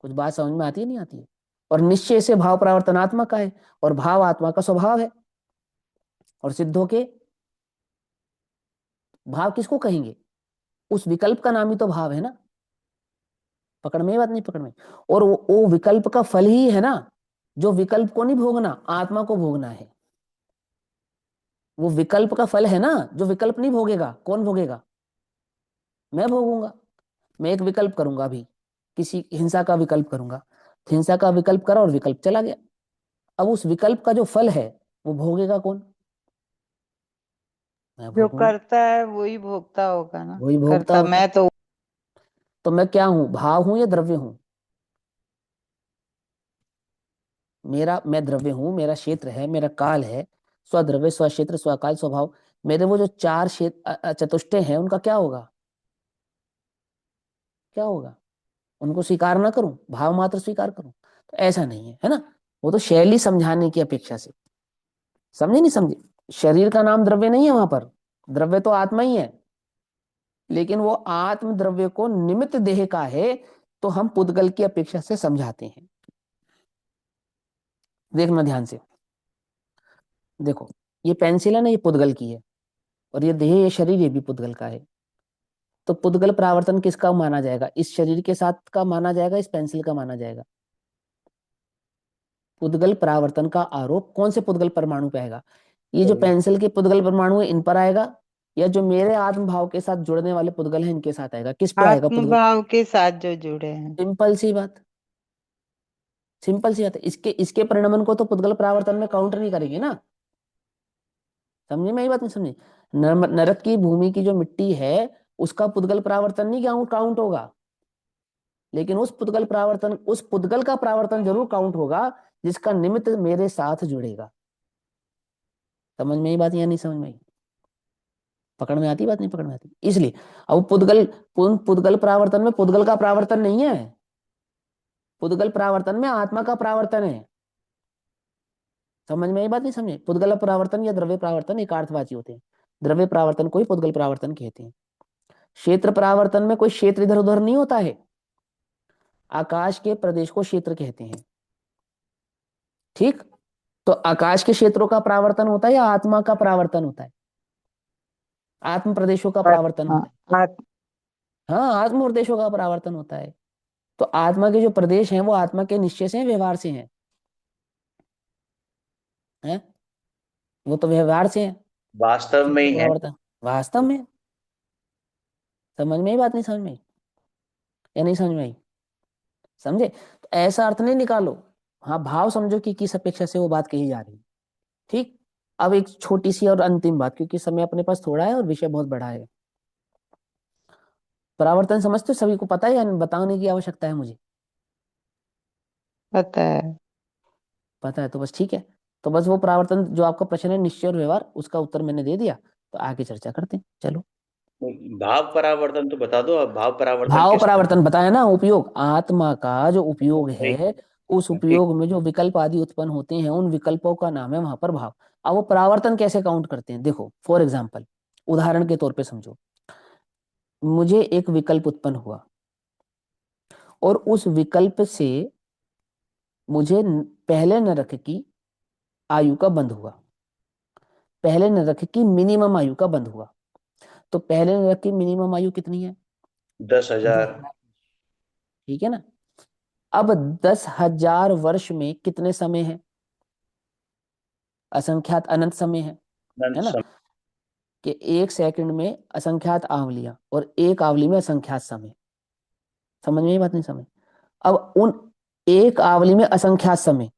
कुछ बात समझ में आती है नहीं आती है? और निश्चय से भाव परावर्तन आत्मा का है, और भाव आत्मा का स्वभाव है। और सिद्धों के भाव किसको कहेंगे? उस विकल्प का नाम ही तो भाव है ना। पकड़ में ये बात नहीं, पकड़ में? और वो विकल्प का फल ही है ना। जो विकल्प को नहीं भोगना, आत्मा को भोगना है। वो विकल्प का फल है ना, जो विकल्प नहीं भोगेगा कौन भोगेगा? मैं भोगूंगा। मैं एक विकल्प करूंगा अभी, किसी हिंसा का विकल्प करूंगा, हिंसा का विकल्प करा और विकल्प चला गया। अब उस विकल्प का जो फल है वो भोगेगा कौन? मैं जो भोगूंगा। करता है वही भोगता होगा ना। वही भोगता करता होता है। मैं तो। तो मैं क्या हूं, भाव हूं या द्रव्य हूं? मैं द्रव्य हूं, मेरा क्षेत्र है, मेरा काल है। स्वद्रव्य स्वक्षेत्र स्वकाल स्वभाव, मेरे वो जो चार क्षेत्र चतुष्टय हैं उनका क्या होगा? क्या होगा? उनको स्वीकार ना करूं, भाव मात्र स्वीकार करूं? तो ऐसा नहीं है, है ना। वो तो शैली समझाने की अपेक्षा से, समझे नहीं समझे? शरीर का नाम द्रव्य नहीं है वहां पर, द्रव्य तो आत्मा ही है, लेकिन वो आत्म द्रव्य को निमित्त देह का है, तो हम पुद्गल की अपेक्षा से समझाते हैं। देखना ध्यान से, देखो, ये पेंसिल है ना, ये पुद्गल की है, और ये देह, ये शरीर, ये भी पुद्गल का है। तो पुद्गल परावर्तन किसका माना जाएगा? इस शरीर के साथ का माना जाएगा, इस पेंसिल का माना जाएगा? पुद्गल परावर्तन का आरोप कौन से पुद्गल परमाणु पे आएगा? ये जो पेंसिल के पुद्गल परमाणु है इन पर आएगा, या जो मेरे आत्म भाव के साथ जुड़ने वाले पुद्गल हैं इनके साथ आएगा? किस पे आएगा आत्म पुद्गल? भाव के साथ जो जुड़े हैं। सिंपल सी बात, सिंपल सी बात है। इसके इसके परिणमन को तो पुद्गल परावर्तन में काउंटर नहीं करेंगे ना। समझे में ये बात नहीं समझे? नरक की भूमि की जो मिट्टी है उसका पुद्गल परावर्तन नहीं काउंट होगा, लेकिन उस पुद्गल का परावर्तन जरूर काउंट होगा जिसका निमित्त मेरे साथ जुड़ेगा। समझ में ये बात या नहीं समझ में आई? पकड़ में आती बात नहीं, पकड़ में आती इसलिए। अब पुद्गल परावर्तन में पुद्गल का परावर्तन नहीं है, पुद्गल परावर्तन में आत्मा का परावर्तन है। समझ में ये बात नहीं समझे? पुद्गल परावर्तन या द्रव्य परावर्तन एक अर्थवाची होते हैं। द्रव्य परावर्तन को ही पुद्गल परावर्तन कहते हैं। क्षेत्र परावर्तन में कोई क्षेत्र इधर उधर नहीं होता है, आकाश के प्रदेश को क्षेत्र कहते हैं। ठीक, तो आकाश के क्षेत्रों का परावर्तन होता है या आत्मा का परावर्तन होता है? आत्म प्रदेशों का परावर्तन हाँ। होता है। हाँ, आत्म प्रदेशों का परावर्तन होता है। तो आत्मा के जो प्रदेश हैं वो आत्मा के निश्चय से हैं, व्यवहार से हैं, हैं? वो तो व्यवहार से है। वास्तव में क्षेत्र ही है। परावर्तन वास्तव में, समझ में ही बात नहीं समझ में आई? या नहीं समझ में आई? समझे? तो ऐसा अर्थ नहीं निकालो। हाँ, भाव समझो कि किस अपेक्षा से वो बात कही जा रही है। ठीक, अब एक छोटी सी और अंतिम बात, क्योंकि समय अपने पास थोड़ा है और विषय बहुत बड़ा है। परावर्तन समझते हो, सभी को पता है या बताने की आवश्यकता है मुझे? पता है। पता है तो बस ठीक है। तो बस वो परावर्तन जो आपका प्रश्न है निश्चय और व्यवहार, उसका उत्तर मैंने दे दिया। तो आगे चर्चा करते हैं, चलो। भाव परावर्तन तो बता दो, अब भाव परावर्तन भाव किस? परावर्तन बताया ना, उपयोग, आत्मा का जो उपयोग ठीक है, उस ठीक। उपयोग में जो विकल्प आदि उत्पन्न होते हैं, उन विकल्पों का नाम है वहां पर भाव। अब वो परावर्तन कैसे काउंट करते हैं, देखो फॉर एग्जाम्पल, उदाहरण के तौर पे समझो। मुझे एक विकल्प उत्पन्न हुआ और उस विकल्प से मुझे पहले नरक की आयु का बंध हुआ, पहले नरक की मिनिमम आयु का बंध हुआ। तो पहले नरक की मिनिमम आयु कितनी है? 10,000। 10,000। ठीक है ना? अब 10,000 वर्ष में कितने समय है? असंख्यात अनंत समय है अनंत ना? समय। कि एक सेकंड में असंख्यात आवलियां और एक आवली में असंख्यात समय। समझ में ये बात नहीं? समझ। अब उन एक आवली में असंख्यात समय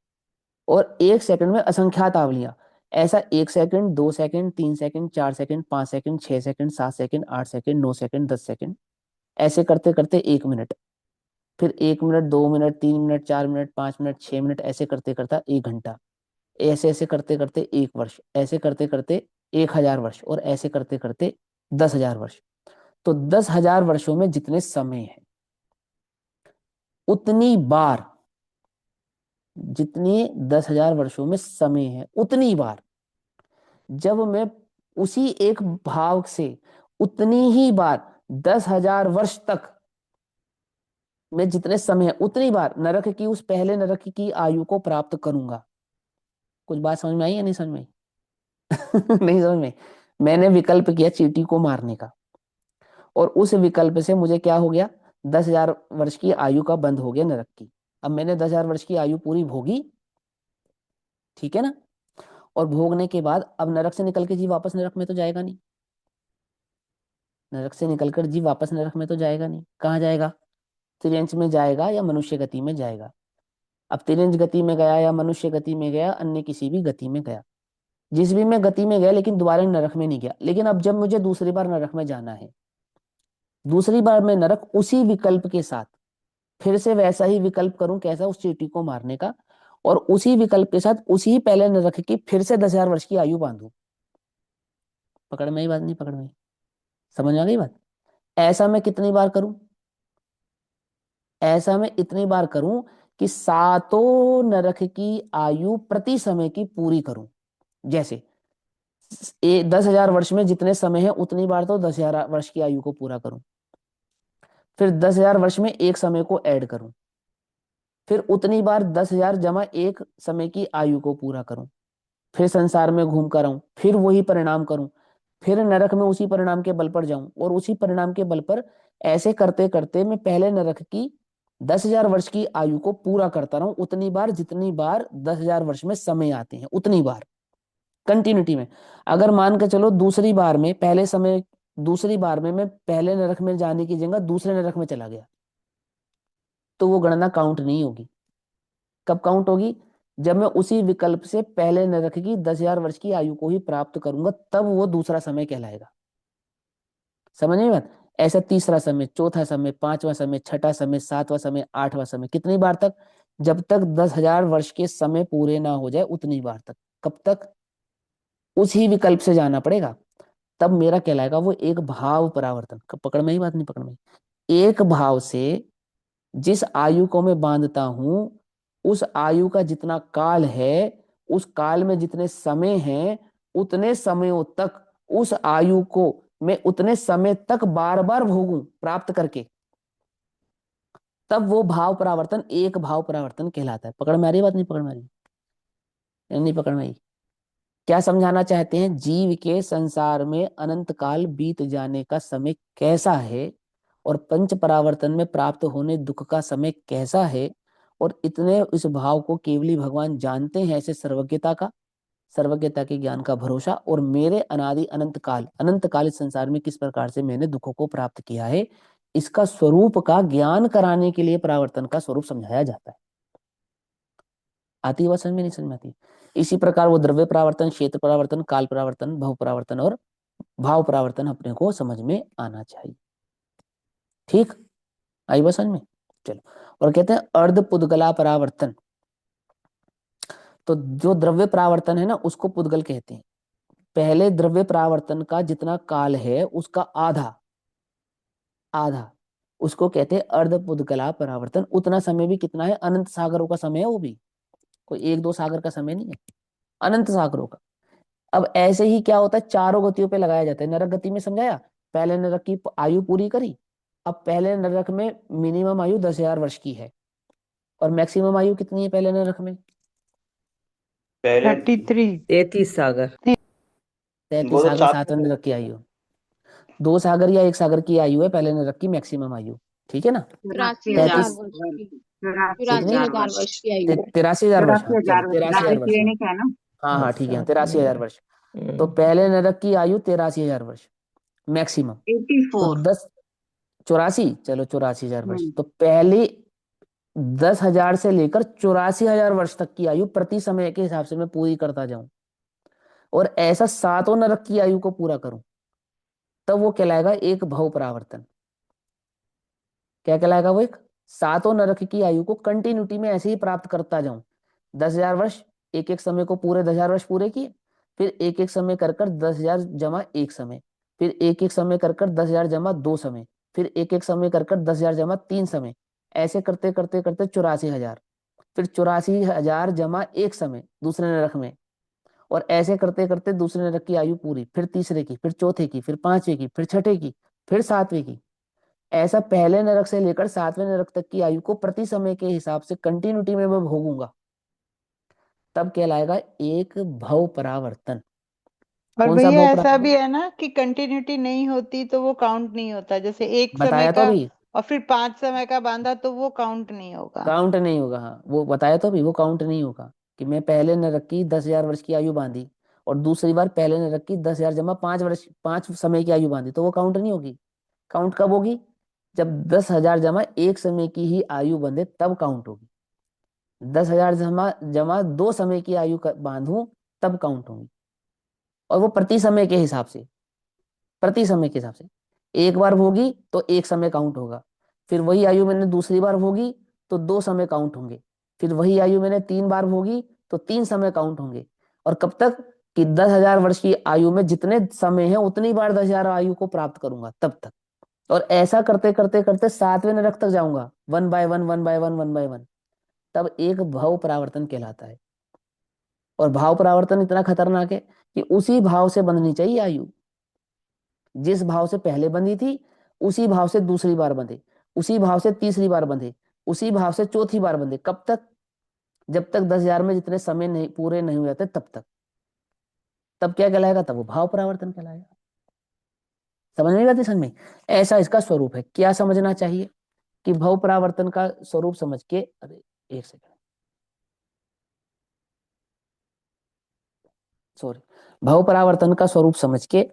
और एक सेकंड में असंख्यात आवलियां, ऐसा 1 second, 2 second, 3 second, 4 second, 5 second, 6 second, 7 second, 8 second, 9 second, 10 second, ऐसे करते करते 1 मिनट, फिर 1 minute, 2 minute, 3 minute, 4 minute, 5 minute, 6 minute, ऐसे करते करते 1 घंटा, ऐसे ऐसे करते करते 1 वर्ष, ऐसे करते करते 1,000 वर्ष, और ऐसे करते करते 10,000 वर्ष। तो 10,000 वर्षों में जितने समय है, उतनी बार, जितने 10,000 वर्षों में समय है उतनी बार, जब मैं उसी एक भाव से उतनी ही बार 10,000 वर्ष तक मैं जितने समय है उतनी बार नरक की, उस पहले नरक की आयु को प्राप्त करूंगा। कुछ बात समझ में आई या नहीं समझ में आई? नहीं समझ में? मैंने विकल्प किया चींटी को मारने का, और उस विकल्प से मुझे क्या हो गया? 10,000 वर्ष की आयु का बंद हो गया नरक की। अब मैंने 10,000 वर्ष की आयु पूरी भोगी, ठीक है ना? और भोगने के बाद अब नरक से निकल के जीव वापस नरक में तो जाएगा नहीं। नरक से निकलकर जीव वापस नरक में तो जाएगा नहीं। कहाँ जाएगा? तिर्यंच में जाएगा या मनुष्य गति में जाएगा। अब तिर्यंच गति में गया या मनुष्य गति में गया, अन्य किसी भी गति में गया, जिस भी में गति में गया, लेकिन दोबारा नरक में नहीं गया। लेकिन अब जब मुझे दूसरी बार नरक में जाना है, दूसरी बार मैं नरक उसी विकल्प के साथ फिर से वैसा ही विकल्प करूं, कैसा? उस चींटी को मारने का, और उसी विकल्प के साथ उसी पहले नरक की फिर से 10,000 वर्ष की आयु बांधू। पकड़ में आई बात नहीं पकड़ में आई? समझ आ गई बात? ऐसा मैं कितनी बार करूं? ऐसा मैं इतनी बार करूं कि सातों नरक की आयु प्रति समय की पूरी करूं। जैसे 10,000 वर्ष में जितने समय है उतनी बार तो 10,000 वर्ष की आयु को पूरा करूं, फिर 10,000 वर्ष में एक समय को ऐड करूं, फिर उतनी बार 10,000 जमा एक समय की आयु को पूरा करूं, फिर संसार में घूम कर आऊं, फिर वही परिणाम करूं, फिर नरक में उसी परिणाम के बल पर जाऊं, और उसी परिणाम के बल पर ऐसे करते करते मैं पहले नरक की 10,000 वर्ष की आयु को पूरा करता रहूं, उतनी बार जितनी बार 10,000 वर्ष में समय आते हैं, उतनी बार कंटिन्यूटी में। अगर मान के चलो दूसरी बार में पहले समय, दूसरी बार में मैं पहले नरक में जाने की जगह दूसरे नरक में चला गया, तो वो गणना काउंट नहीं होगी। कब काउंट होगी? जब मैं उसी विकल्प से पहले नरक की 10,000 वर्ष की आयु को ही प्राप्त करूंगा, तब वो दूसरा समय कहलाएगा। समझ में बात? ऐसा तीसरा समय, चौथा समय, पांचवा समय, छठा समय, सातवां समय, आठवां समय, कितनी बार तक? जब तक 10,000 वर्ष के समय पूरे ना हो जाए उतनी बार तक। कब तक? उसी विकल्प से जाना पड़ेगा, तब मेरा कहलाएगा वो एक भाव परावर्तन। पकड़ में ही बात नहीं पकड़ में? एक भाव से जिस आयु को मैं बांधता हूं, उस आयु का जितना काल है, उस काल में जितने समय हैं, उतने समयों तक उस आयु को मैं उतने समय तक बार बार भोगूं प्राप्त करके, तब वो भाव परावर्तन एक भाव परावर्तन कहलाता है। पकड़ में आ रही बात नहीं पकड़ में आ रही? नहीं पकड़ में आई? क्या समझाना चाहते हैं? जीव के संसार में अनंत काल बीत जाने का समय कैसा है, और पंच परावर्तन में प्राप्त होने दुख का समय कैसा है, और इतने इस भाव को केवली भगवान जानते हैं, ऐसे सर्वज्ञता का, सर्वज्ञता के ज्ञान का भरोसा, और मेरे अनादि अनंत काल इस संसार में किस प्रकार से मैंने दुखों को प्राप्त किया है, इसका स्वरूप का ज्ञान कराने के लिए परावर्तन का स्वरूप समझाया जाता है। आती है बात समझ में, नहीं समझ में आती? इसी प्रकार वो द्रव्य परावर्तन, क्षेत्र परावर्तन, काल परावर्तन, भव परावर्तन और भाव परावर्तन अपने को समझ में आना चाहिए। ठीक, आई बात समझ में? चलो, और कहते हैं अर्ध पुद्गला परावर्तन। तो जो द्रव्य परावर्तन है ना, उसको पुद्गल कहते हैं। पहले द्रव्य परावर्तन का जितना काल है उसका आधा, आधा उसको कहते हैं अर्ध पुद्गला परावर्तन। उतना समय भी कितना है? अनंत सागरों का समय है वो भी, कोई एक दो सागर का समय नहीं है, अनंत सागरों का। अब ऐसे ही क्या होता है, चारों गतियों पे लगाया जाता है। नरक गति में समझाया, पहले नरक की आयु पूरी करी। अब पहले नरक में मिनिमम आयु 10,000 वर्ष की है, और मैक्सिमम आयु कितनी है पहले नरक में? पहले 33। 33 सागर। 33 वो तो सागर चार। सातवें नरक की आयु। 2 सागर या 1 सागर की आयु है पहले नरक की मैक्सिमम आयु, ठीक है ना? चौरासी हजार 33 वर्ष की, चौरासी कितनी? 83,000 वर्ष वर्ष की आयु। 83,000 वर्ष, हाँ चलो 84,000 83,000 वर्ष, हाँ क्लिनिक है ना। हाँ हाँ ठीक है, 83,000 वर्ष। तो हम्म। पहले नरक की आयु 83,000 वर्ष मैक्सिमम। तो 84। 10, 84, चलो 84,000 वर्ष। तो पहले 10,000 से लेकर 84,000 वर्ष तक की आयु प्रति समय के हिसाब से मैं पूरी करता जाऊं, और ऐसा सातों नरक की आयु को पूरा करूं, तब वो कहलाएगा एक भव परावर्तन। क्या कहलाएगा वो? एक सातों नरक की आयु को कंटिन्यूटी में ऐसे ही प्राप्त करता जाऊं। 10,000 वर्ष, एक एक समय को पूरे 10,000 वर्ष पूरे किए, फिर एक एक समय कर कर 10,000 जमा एक समय, फिर एक एक समय कर कर 10,000 जमा 2 समय, फिर एक एक समय कर कर 10,000 जमा 3 समय, ऐसे करते करते करते 84,000, फिर 84,000 जमा एक समय दूसरे नरक में, और ऐसे करते करते दूसरे नरक की आयु पूरी, फिर तीसरे की, फिर चौथे की, फिर पांचवे की, फिर छठे की, फिर सातवें की। ऐसा पहले नरक से लेकर सातवें नरक तक की आयु को प्रति समय के हिसाब से कंटिन्यूटी में मैं भोगूंगा, तब कहलाएगा एक भव परावर्तन। और कौन सा भैया भव ऐसा परावर्तन? भी है ना कि कंटिन्यूटी नहीं होती तो वो काउंट नहीं होता, जैसे एक समय बताया तो का अभी, और फिर 5 समय का बांधा तो वो काउंट नहीं होगा। काउंट नहीं होगा, हाँ वो बताया तो अभी, वो काउंट नहीं होगा। कि मैं पहले नरक की 10,000 वर्ष की आयु बांधी, और दूसरी बार पहले नरक की 10,000 जमा 5 वर्ष, 5 समय की आयु बांधी, तो वो काउंट नहीं होगी। काउंट कब होगी? जब 10,000 जमा एक समय की ही आयु बंधे, तब काउंट होगी। 10,000 जमा जमा 2 समय की आयु बांधू, तब काउंट होगी। और वो प्रति समय के हिसाब से, प्रति समय के हिसाब से। एक बार होगी तो एक समय काउंट होगा, फिर वही आयु मैंने दूसरी बार होगी तो 2 समय काउंट होंगे, फिर वही आयु मैंने 3 बार होगी तो 3 समय काउंट होंगे। और कब तक? कि 10,000 वर्ष की आयु में जितने समय है उतनी बार 10,000 आयु को प्राप्त करूंगा, तब तक। और ऐसा करते करते करते सातवें नरक तक जाऊंगा, one by one, one by one, one by one, तब एक भाव परावर्तन कहलाता है। और भाव परावर्तन इतना खतरनाक है कि उसी भाव से बंधनी चाहिए आयु। जिस भाव से पहले बंधी थी, उसी भाव से दूसरी बार बंधे, उसी भाव से तीसरी बार बंधे, उसी भाव से चौथी बार बंधे। कब तक? जब तक 10,000 में जितने समय नहीं पूरे नहीं हो जाते तब तक। तब क्या कहलाएगा? तब वो भाव परावर्तन कहलाएगा। समझ में बात? समझ में? ऐसा इसका स्वरूप है। क्या समझना चाहिए? कि भाव परावर्तन का स्वरूप समझ के, अरे एक सेकंड, सॉरी, भाव परावर्तन का स्वरूप समझ के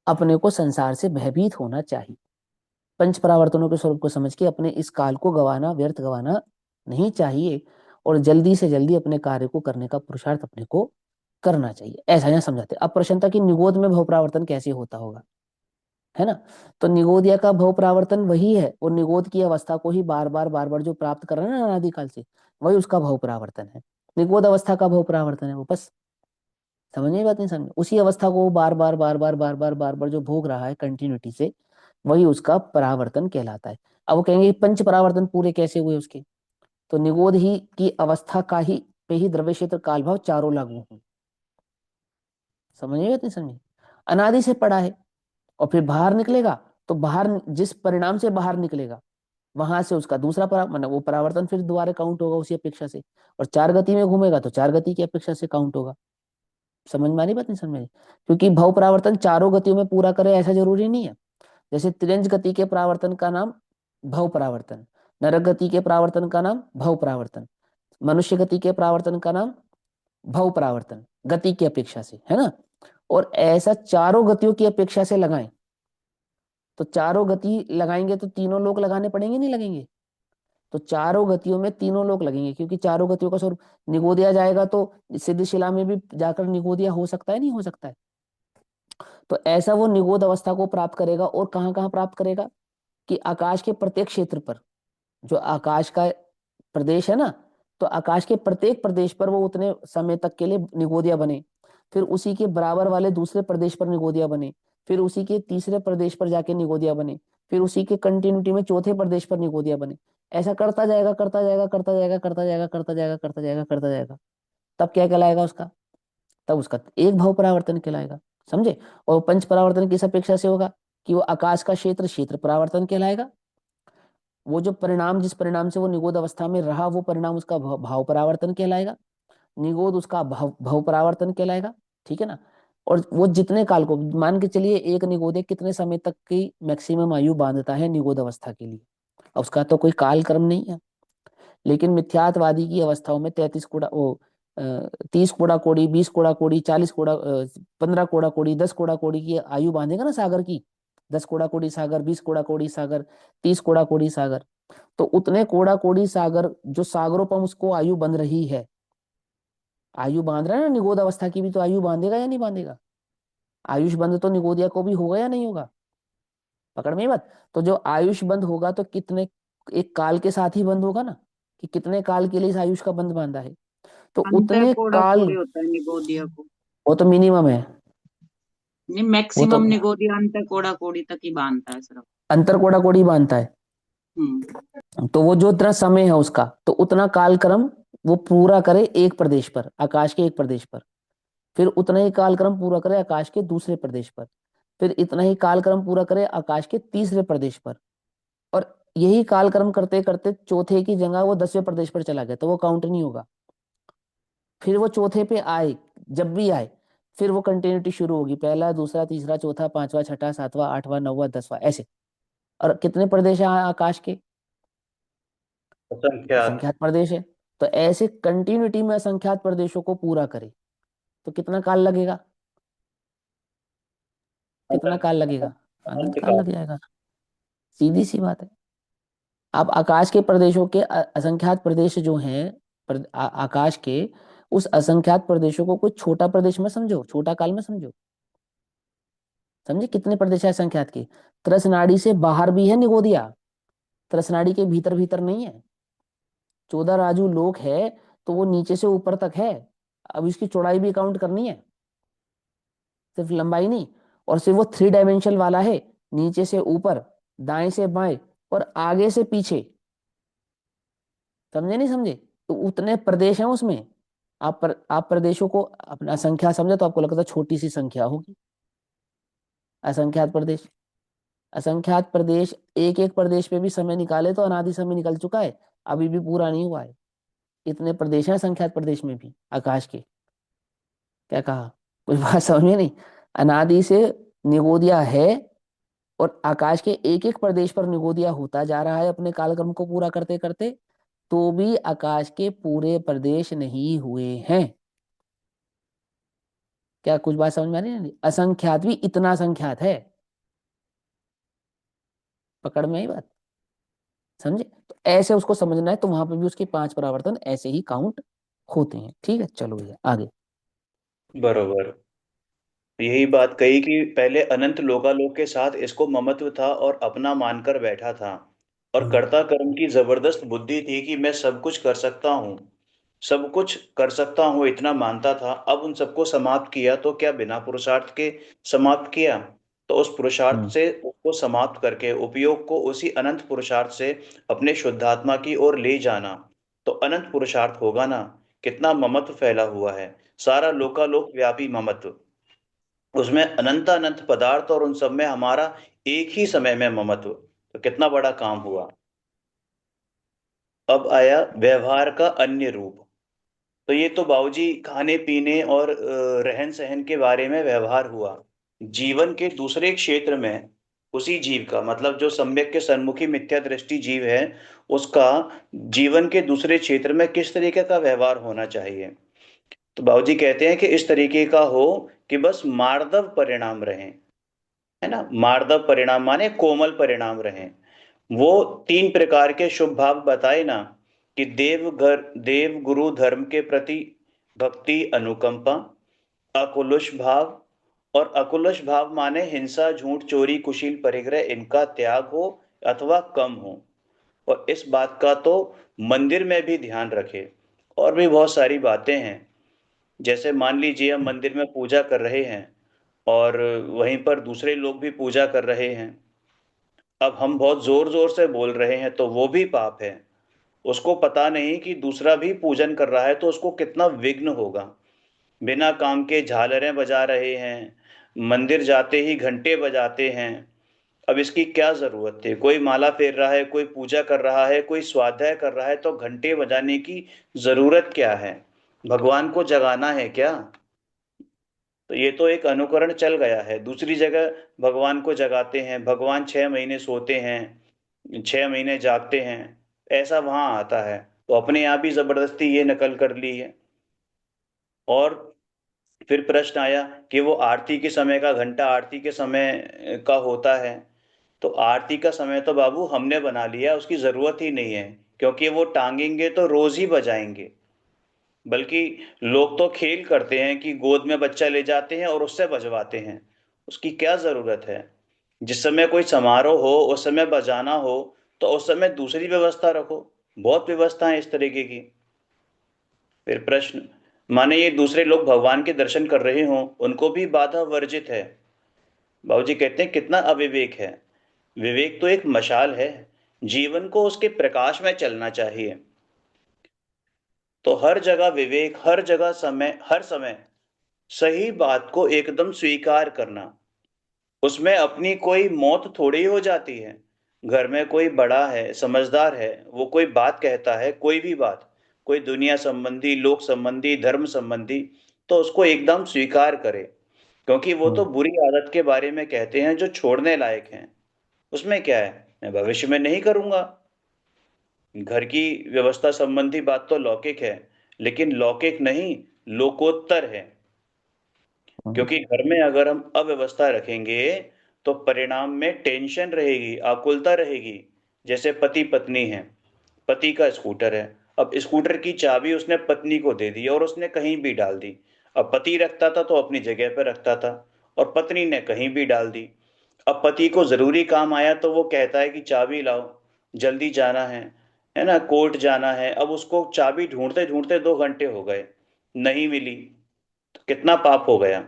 अपने को संसार से भयभीत होना चाहिए। पंच परावर्तनों के स्वरूप को समझ के अपने इस काल को गवाना, व्यर्थ गवाना नहीं चाहिए, और जल्दी से जल्दी अपने कार्य को करने का पुरुषार्थ अपने को करना चाहिए, ऐसा यहाँ समझाते। अब प्रश्न था कि निगोद में भव परावर्तन कैसे होता होगा, है ना? तो निगोदिया का भव परावर्तन वही है, और निगोद की अवस्था को ही बार बार जो प्राप्त कर रहे हैं ना अनादिकाल से, वही उसका भव परावर्तन है। निगोद अवस्था का भव परावर्तन है वो, बस। समझ में बात? नहीं समझ? उसी अवस्था को बार बार जो भोग रहा है कंटिन्यूटी से, वही उसका परावर्तन कहलाता है। अब वो कहेंगे पंच परावर्तन पूरे कैसे हुए उसके? तो निगोद ही की अवस्था का ही पे ही द्रव्य क्षेत्र काल भाव चारों लागू हों। समझ में बात? नहीं समझ? अनादि से पड़ा है, और फिर बाहर निकलेगा, तो बाहर जिस परिणाम से बाहर निकलेगा, वहां से उसका दूसरा मतलब वो परावर्तन फिर दोबारा काउंट होगा उसी अपेक्षा से। और चार गति में घूमेगा तो चार गति की अपेक्षा से काउंट होगा। समझ में आ रही बात? नहीं समझ में? क्योंकि भव परावर्तन चारों गतियों में पूरा करे ऐसा जरूरी नहीं है। जैसे त्रियंज गति के परावर्तन का नाम भव परावर्तन, नरक गति के परावर्तन का नाम भव परावर्तन, मनुष्य गति के परावर्तन का नाम भव परावर्तन, गति की अपेक्षा से, है ना? और ऐसा चारों गतियों की अपेक्षा से लगाएं, तो चारों गति लगाएंगे तो तीनों लोग लगाने पड़ेंगे, नहीं लगेंगे? तो चारों गतियों में तीनों लोग लगेंगे, क्योंकि चारों गतियों का स्वरूप निगोदिया जाएगा तो सिद्ध शिला में भी जाकर निगोदिया हो सकता है, नहीं हो सकता है? तो ऐसा वो निगोद अवस्था को प्राप्त करेगा, और कहाँ कहाँ प्राप्त करेगा? कि आकाश के प्रत्येक क्षेत्र पर, जो आकाश का प्रदेश है ना, तो आकाश के प्रत्येक प्रदेश पर वो उतने समय तक के लिए निगोदिया बने, फिर उसी के बराबर वाले दूसरे प्रदेश पर निगोदिया बने, फिर उसी के तीसरे प्रदेश पर जाके निगोदिया बने, फिर उसी के कंटिन्यूटी में चौथे प्रदेश पर निगोदिया बने। ऐसा करता जाएगा, करता जाएगा, करता जाएगा, करता जाएगा, करता जाएगा, करता जाएगा, करता जाएगा। तब क्या कहलाएगा उसका? तब उसका एक भाव परावर्तन कहलाएगा। समझे? और पंच परावर्तन किस अपेक्षा से होगा? कि वो आकाश का क्षेत्र क्षेत्र परावर्तन कहलाएगा। वो जो परिणाम, जिस परिणाम से वो निगोद अवस्था में रहा, वो परिणाम उसका भाव परावर्तन कहलाएगा। निगोद उसका भाव परावर्तन कहलाएगा। ठीक है ना? और वो जितने काल को मान के चलिए, एक निगोदे कितने समय तक की मैक्सिमम आयु बांधता है निगोद अवस्था के लिए, उसका तो कोई काल क्रम नहीं है। लेकिन मिथ्यात्वादी की अवस्थाओं में 30 कोड़ा कोड़ी, 20 कोड़ा कोड़ी, 15 कोड़ा कोड़ी, 10 कोड़ा कोड़ी की आयु बांधेगा ना सागर की। 10 कोड़ा कोड़ी सागर, 20 कोड़ा कोड़ी सागर, 30 कोड़ा कोड़ी सागर। तो उतने कोड़ा कोड़ी सागर जो सागरों पर उसको आयु बंध रही है, आयु बांध रहा है ना, निगोद अवस्था की भी तो आयु बांधेगा या नहीं बांधेगा? आयुष बंध तो निगोदिया को भी होगा या नहीं होगा? पकड़ में ये बात। तो जो आयुष बंद होगा तो कितने, एक काल के साथ ही बंद होगा ना, कि कितने काल के लिए इस आयुष का बंध बांधा है, तो अंतर उतने कोड़ा काल। कोड़ी होता है निगोदिया को। वो तो मिनिमम है। नहीं, वो तो मैक्सिमम निगोदिया अंतर कोड़ा कोड़ी तक ही बांधता है सिर्फ। अंतर कोड़ा कोड़ी बांधता है। हम्म। तो वो जो उतना समय है उसका, तो उतना कालक्रम वो पूरा करे एक प्रदेश पर, आकाश के एक प्रदेश पर, फिर उतना ही कालक्रम पूरा करे आकाश के दूसरे प्रदेश पर, फिर इतना ही कालक्रम पूरा करे आकाश के तीसरे प्रदेश पर, और यही कालक्रम करते करते चौथे की जगह वो 10वें प्रदेश पर चला गया, तो वो काउंट नहीं होगा। फिर वो चौथे पे आए, जब भी आए, फिर वो कंटिन्यूटी शुरू होगी, पहला, दूसरा, तीसरा, चौथा, पांचवा, छठा, सातवां, आठवां, नौवां, 10वां, ऐसे। और कितने प्रदेश है आकाश के? असंख्यात। असंख्यात प्रदेश है। तो ऐसे कंटिन्यूटी में असंख्यात प्रदेशों को पूरा करे तो कितना काल लगेगा? कितना काल लगेगा? अनंत अनंत काल काल। लग जाएगा। सीधी सी बात है। अब आकाश के प्रदेशों के असंख्यात प्रदेश जो हैं, आकाश के उस असंख्यात प्रदेशों को कोई छोटा प्रदेश में समझो, छोटा काल में समझो। समझे कितने प्रदेश है असंख्यात के? त्रसनाड़ी से बाहर भी है निगोदिया, त्रसनाड़ी के भीतर भीतर नहीं है। 14 राजू लोक है, तो वो नीचे से ऊपर तक है। अब इसकी चौड़ाई भी काउंट करनी है, सिर्फ लंबाई नहीं। और सिर्फ वो 3 डायमेंशन वाला है, नीचे से ऊपर, दाएं से बाएं, और आगे से पीछे। समझे नहीं समझे? तो उतने प्रदेश हैं उसमें। आप प्रदेशों को अपना संख्या समझे तो आपको लगता है छोटी सी संख्या होगी। असंख्यात प्रदेश, असंख्यात प्रदेश, एक एक प्रदेश पे भी समय निकाले तो अनादि समय निकल चुका है, अभी भी पूरा नहीं हुआ है। इतने प्रदेश हैं असंख्यात प्रदेश में भी आकाश के। क्या कहा? कुछ बात समझ में नहीं? अनादि से निगोदिया है, और आकाश के एक एक प्रदेश पर निगोदिया होता जा रहा है अपने कालक्रम को पूरा करते करते, तो भी आकाश के पूरे प्रदेश नहीं हुए हैं। क्या कुछ बात समझ में आ रही है? नहीं, असंख्यात भी इतना संख्यात है। पकड़ में आई बात? समझे? तो ऐसे उसको समझना है, तो वहां पे भी उसके 5 परावर्तन ऐसे ही काउंट होते हैं। ठीक है, चलो भैया आगे। बरोबर। यही बात कही कि पहले अनंत लोकालोक के साथ इसको ममत्व था और अपना मानकर बैठा था, और हम्म। कर्ता कर्म की जबरदस्त बुद्धि थी कि मैं सब कुछ कर सकता हूँ, सब कुछ कर सकता हूँ, इतना मानता था। अब उन सबको समाप्त किया, तो क्या बिना पुरुषार्थ के समाप्त किया? तो उस पुरुषार्थ हम्म। से उसको समाप्त करके उपयोग को उसी अनंत पुरुषार्थ से अपने शुद्धात्मा की ओर ले जाना, तो अनंत पुरुषार्थ होगा ना। कितना ममत्व फैला हुआ है, सारा लोकालोक व्यापी ममत्व, उसमें अनंत अनंत पदार्थ, और उन सब में हमारा एक ही समय में ममत्व, तो कितना बड़ा काम हुआ। अब आया व्यवहार का अन्य रूप। तो ये तो बाबूजी खाने पीने और रहन सहन के बारे में व्यवहार हुआ। जीवन के दूसरे क्षेत्र में उसी जीव का, मतलब जो सम्यक के सन्मुखी मिथ्या दृष्टि जीव है, उसका जीवन के दूसरे क्षेत्र में किस तरीके का व्यवहार होना चाहिए। तो बाबूजी कहते हैं कि इस तरीके का हो कि बस मार्दव परिणाम रहे, है ना। मार्दव परिणाम माने कोमल परिणाम रहे। वो 3 प्रकार के शुभ भाव बताए ना, कि देव गुरु धर्म के प्रति भक्ति अनुकंपा, अकुलुष भाव, और अकुलश भाव माने हिंसा झूठ चोरी कुशील परिग्रह इनका त्याग हो अथवा कम हो। और इस बात का तो मंदिर में भी ध्यान रखे। और भी बहुत सारी बातें हैं, जैसे मान लीजिए हम मंदिर में पूजा कर रहे हैं और वहीं पर दूसरे लोग भी पूजा कर रहे हैं। अब हम बहुत जोर जोर से बोल रहे हैं तो वो भी पाप है। उसको पता नहीं कि दूसरा भी पूजन कर रहा है तो उसको कितना विघ्न होगा। बिना काम के झालरें बजा रहे हैं, मंदिर जाते ही घंटे बजाते हैं। अब इसकी क्या जरूरत थी? कोई माला फेर रहा है, कोई पूजा कर रहा है, कोई स्वाध्याय कर रहा है, तो घंटे बजाने की जरूरत क्या है? भगवान को जगाना है क्या? तो ये तो एक अनुकरण चल गया है। दूसरी जगह भगवान को जगाते हैं, भगवान 6 महीने सोते हैं, 6 महीने जागते हैं, ऐसा वहां आता है। तो अपने आप ही जबरदस्ती ये नकल कर ली है। और फिर प्रश्न आया कि वो आरती के समय का घंटा आरती के समय का होता है। तो आरती का समय तो बाबू हमने बना लिया, उसकी जरूरत ही नहीं है, क्योंकि वो टांगेंगे तो रोज ही बजाएंगे। बल्कि लोग तो खेल करते हैं कि गोद में बच्चा ले जाते हैं और उससे बजवाते हैं। उसकी क्या जरूरत है? जिस समय कोई समारोह हो, उस समय बजाना हो, तो उस समय दूसरी व्यवस्था रखो। बहुत व्यवस्था है इस तरीके की। फिर प्रश्न, माने ये दूसरे लोग भगवान के दर्शन कर रहे हों, उनको भी बाधा वर्जित है। बाबूजी कहते हैं कितना अविवेक है। विवेक तो एक मशाल है, जीवन को उसके प्रकाश में चलना चाहिए। तो हर जगह विवेक, हर जगह समय, हर समय सही बात को एकदम स्वीकार करना। उसमें अपनी कोई मौत थोड़ी हो जाती है। घर में कोई बड़ा है, समझदार है, वो कोई बात कहता है, कोई भी बात, कोई दुनिया संबंधी, लोक संबंधी, धर्म संबंधी, तो उसको एकदम स्वीकार करे। क्योंकि वो तो बुरी आदत के बारे में कहते हैं जो छोड़ने लायक हैं। उसमें क्या है, मैं भविष्य में नहीं करूंगा। घर की व्यवस्था संबंधी बात तो लौकिक है, लेकिन लौकिक नहीं, लोकोत्तर है। क्योंकि घर में अगर हम अव्यवस्था रखेंगे तो परिणाम में टेंशन रहेगी, आकुलता रहेगी। जैसे पति पत्नी है, पति का स्कूटर है, अब स्कूटर की चाबी उसने पत्नी को दे दी और उसने कहीं भी डाल दी। अब पति रखता था तो अपनी जगह पर रखता था, और पत्नी ने कहीं भी डाल दी। अब पति को जरूरी काम आया तो वो कहता है कि चाबी लाओ, जल्दी जाना है ना, कोर्ट जाना है। अब उसको चाबी ढूंढते ढूंढते 2 घंटे हो गए, नहीं मिली, तो कितना पाप हो गया,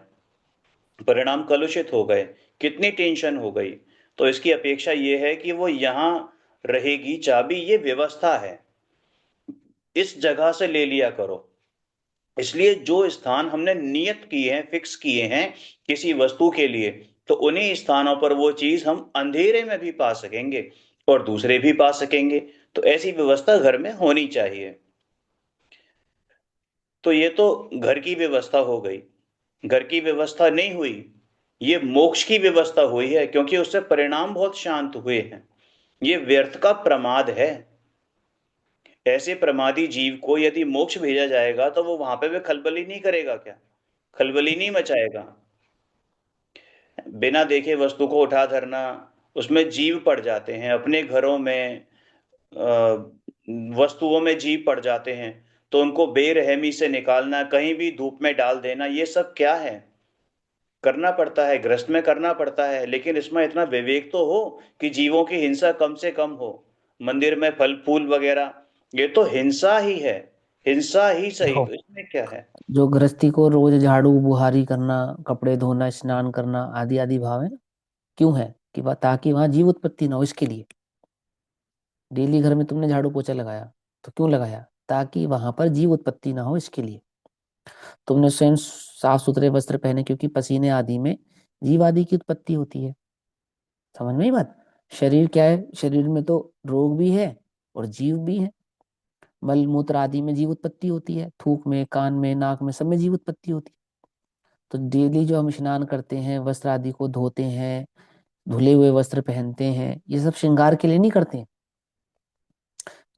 परिणाम कलुषित हो गए, कितनी टेंशन हो गई। तो इसकी अपेक्षा ये है कि वो यहाँ रहेगी चाबी, ये व्यवस्था है, इस जगह से ले लिया करो। इसलिए जो स्थान हमने नियत किए हैं, फिक्स किए हैं किसी वस्तु के लिए, तो उन्हीं स्थानों पर वो चीज हम अंधेरे में भी पा सकेंगे और दूसरे भी पा सकेंगे। तो ऐसी व्यवस्था घर में होनी चाहिए। तो ये तो घर की व्यवस्था हो गई। घर की व्यवस्था नहीं हुई, ये मोक्ष की व्यवस्था हुई है, क्योंकि उससे परिणाम बहुत शांत हुए हैं। ये व्यर्थ का प्रमाद है। ऐसे प्रमादी जीव को यदि मोक्ष भेजा जाएगा तो वो वहां पे भी खलबली नहीं करेगा क्या? खलबली नहीं मचाएगा? बिना देखे वस्तु को उठा धरना, उसमें जीव पड़ जाते हैं, अपने घरों में वस्तुओं में जीव पड़ जाते हैं, तो उनको बेरहमी से निकालना, कहीं भी धूप में डाल देना, ये सब क्या है? करना पड़ता है, ग्रस्त में करना पड़ता है, लेकिन इसमें इतना विवेक तो हो कि जीवों की हिंसा कम से कम हो। मंदिर में फल फूल वगैरह, ये तो हिंसा ही है, हिंसा ही सही, देखो, तो इसमें क्या है? जो गृहस्थी को रोज झाड़ू बुहारी करना, कपड़े धोना, स्नान करना आदि आदि भाव है ना, क्यों है? कि ताकि वहां जीव उत्पत्ति ना हो, इसके लिए। डेली घर में तुमने झाड़ू पोछा लगाया, तो क्यों लगाया? ताकि वहां पर जीव उत्पत्ति ना हो, इसके लिए। तुमने स्वयं साफ सुथरे वस्त्र पहने, क्योंकि पसीने आदि में जीव आदि की उत्पत्ति होती है। समझ में ही बात? शरीर क्या है? शरीर में तो रोग भी है और जीव भी है। मल मूत्र आदि में जीव उत्पत्ति होती है, थूक में, कान में, नाक में, सब में जीव उत्पत्ति होती है। तो डेली जो हम स्नान करते हैं, वस्त्र आदि को धोते हैं, धुले हुए वस्त्र पहनते हैं, ये सब श्रृंगार के लिए नहीं करते हैं।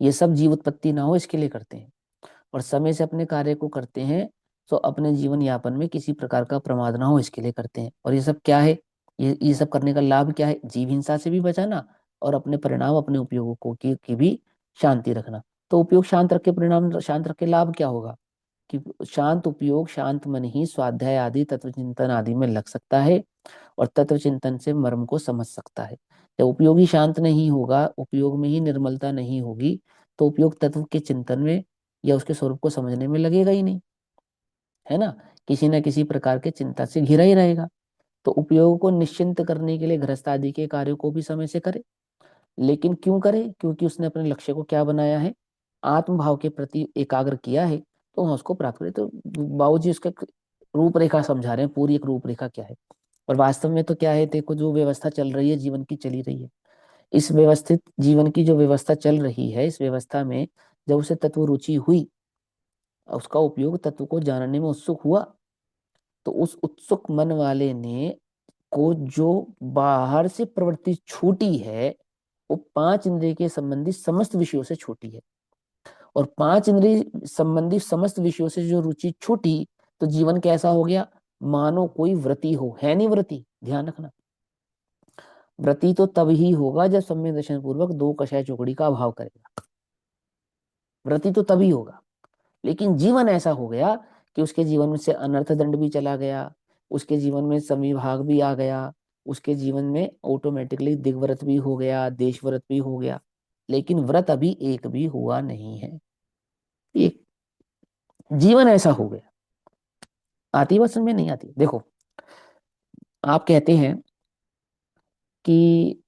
ये सब जीव उत्पत्ति ना हो, इसके लिए करते हैं। और समय से अपने कार्य को करते हैं, तो अपने जीवन यापन में किसी प्रकार का प्रमाद ना हो, इसके लिए करते हैं। और ये सब क्या है? ये सब करने का लाभ क्या है? जीव हिंसा से भी बचाना, और अपने परिणाम अपने उपयोगों की भी शांति रखना। तो उपयोग शांत रख के परिणाम शांत रख के लाभ क्या होगा कि शांत उपयोग शांत मन ही स्वाध्याय आदि तत्व चिंतन आदि में लग सकता है और तत्व चिंतन से मर्म को समझ सकता है। जब उपयोग ही शांत नहीं होगा, उपयोग में ही निर्मलता नहीं होगी, तो उपयोग तत्व के चिंतन में या उसके स्वरूप को समझने में लगेगा ही नहीं, है ना। किसी न किसी प्रकार के चिंता से घिरा ही रहेगा। तो उपयोग को निश्चिंत करने के लिए गृहस्थ आदि के कार्यों को भी समय से करे, लेकिन क्यों करे? क्योंकि उसने अपने लक्ष्य को क्या बनाया है, आत्मभाव के प्रति एकाग्र किया है, तो वहां उसको प्राप्त करे। तो बाबूजी उसका रूपरेखा समझा रहे हैं, पूरी एक रूपरेखा क्या है। और वास्तव में तो क्या है, देखो जो व्यवस्था चल रही है जीवन की, चली रही है, इस व्यवस्थित जीवन की जो व्यवस्था चल रही है, इस व्यवस्था में जब उसे तत्व रुचि हुई, उसका उपयोग तत्व को जानने में उत्सुक हुआ, तो उस उत्सुक मन वाले ने को जो बाहर से प्रवृत्ति छूटी है, वो पांच इंद्रिय के संबंधी समस्त विषयों से छूटी है। और पांच इंद्रिय संबंधी समस्त विषयों से जो रुचि छूटी, तो जीवन कैसा हो गया, मानो कोई व्रती हो। है नहीं व्रती, ध्यान रखना। व्रती तो तब ही होगा जब सम्यक दर्शन पूर्वक दो कषाय चौकड़ी का अभाव करेगा। व्रती तो तभी होगा। लेकिन जीवन ऐसा हो गया कि उसके जीवन में से अनर्थ दंड भी चला गया, उसके जीवन में संविभाग भी आ गया, उसके जीवन में ऑटोमेटिकली दिग्व्रत भी हो गया, देशव्रत भी हो गया, लेकिन व्रत अभी एक भी हुआ नहीं है। एक जीवन ऐसा हो गया। आती बात समझ में? नहीं आती? देखो, आप कहते हैं कि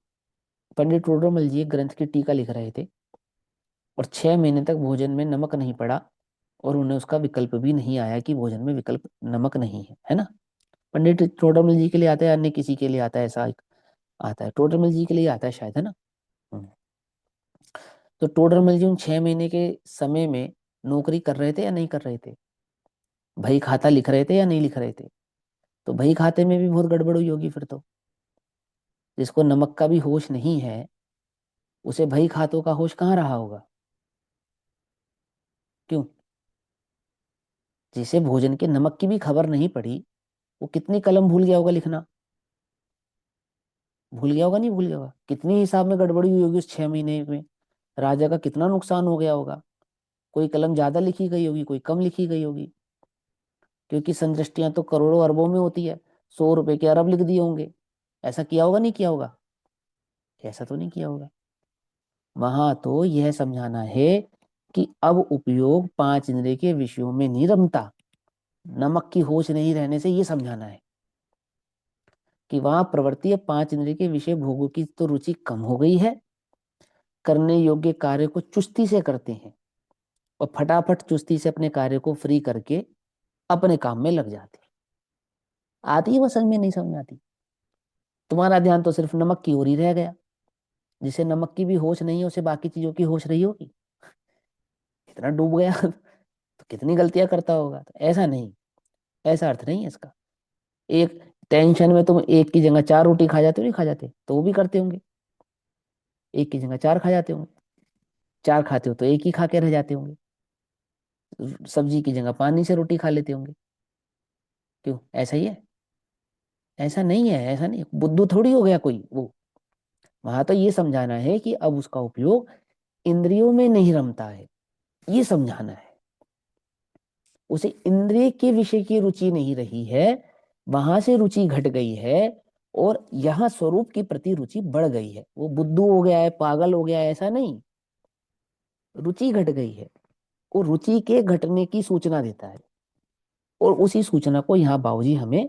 पंडित टोडरमल जी एक ग्रंथ की टीका लिख रहे थे और 6 महीने तक भोजन में नमक नहीं पड़ा और उन्हें उसका विकल्प भी नहीं आया कि भोजन में विकल्प नमक नहीं है ना। पंडित टोडरमल जी के लिए आता है, अन्य किसी के लिए आता है? ऐसा एक आता है, टोडरमल जी के लिए आता है शायद, है ना। हम्म। तो टोडरमल जी उन 6 महीने के समय में नौकरी कर रहे थे या नहीं कर रहे थे? बही खाता लिख रहे थे या नहीं लिख रहे थे? तो बही खाते में भी बहुत गड़बड़ हुई होगी फिर तो। जिसको नमक का भी होश नहीं है, उसे बही खातों का होश कहाँ रहा होगा? क्यों? जिसे भोजन के नमक की भी खबर नहीं पड़ी, वो कितनी कलम भूल गया होगा लिखना? भूल गया होगा, नहीं भूल गया होगा? कितनी हिसाब में गड़बड़ी हुई होगी उस 6 महीने में? राजा का कितना नुकसान हो गया होगा? कोई कलम ज्यादा लिखी गई होगी, कोई कम लिखी गई होगी, क्योंकि संदृष्टियां तो करोड़ों अरबों में होती है। 100 रुपए के अरब लिख दिए होंगे। ऐसा किया होगा, नहीं किया होगा? ऐसा तो नहीं किया होगा। वहां तो यह समझाना है कि अब उपयोग पांच इंद्रिय के विषयों में नहीं रमता, नमक की होश नहीं रहने से ये समझाना है कि वहां प्रवृत्ति पांच इंद्रिय के विषय भोगों की तो रुचि कम हो गई है, करने योग्य कार्य को चुस्ती से करते हैं और फटाफट चुस्ती से अपने कार्य को फ्री करके अपने काम में लग जाते हैं। आती है वो समझ में? नहीं समझ में आती? तुम्हारा ध्यान तो सिर्फ नमक की ओर ही रह गया। जिसे नमक की भी होश नहीं है, उसे बाकी चीजों की होश रही होगी। इतना डूब गया तो कितनी गलतियां करता होगा। तो ऐसा नहीं, ऐसा अर्थ नहीं है इसका। एक टेंशन में तुम एक की जगह 4 रोटी खा जाते हो, नहीं खा जाते? तो वो भी करते होंगे, एक की जगह 4 खा जाते होंगे। 4 खाते हो तो एक ही खा के रह जाते होंगे। सब्जी की जगह पानी से रोटी खा लेते होंगे। क्यों? ऐसा ही है? ऐसा नहीं है, ऐसा नहीं, बुद्धू थोड़ी हो गया कोई वो। वहां तो ये समझाना है कि अब उसका उपयोग इंद्रियों में नहीं रमता है, ये समझाना है। उसे इंद्रिय के विषय की रुचि नहीं रही है, वहां से रुचि घट गई है और यहाँ स्वरूप की प्रति रुचि बढ़ गई है। वो बुद्धू हो गया है, पागल हो गया है, ऐसा नहीं। रुचि घट गई है। वो रुचि के घटने की सूचना देता है और उसी सूचना को यहाँ बाबूजी हमें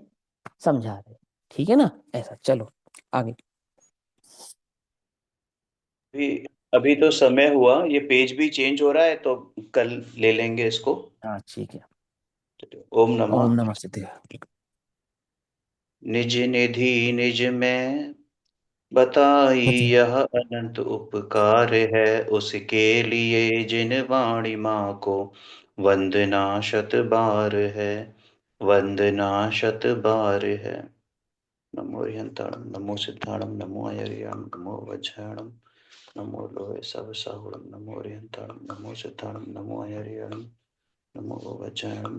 समझा रहे हैं। ठीक है ना? ऐसा, चलो आगे। अभी अभी तो समय हुआ, ये पेज भी चेंज हो रहा है, तो कल ले लेंगे इसको। हाँ ठीक है। ओम नमः। ओम नमः शिवाय। निज निधि निज में बताई, यह अनंत उपकार है उसके लिए, जिन वाणी माँ को वंदना शत बार है, वंदना शत बार है। नमो रिहंताणम, नमो सिद्धाणम, नमो अयर्याम, नमो वज्राणम, नमो लोहे सब साहुणम, नमो रिहंताणम, नमो सिद्धाणम, नमो अयर्याम, नमो वज्राणम।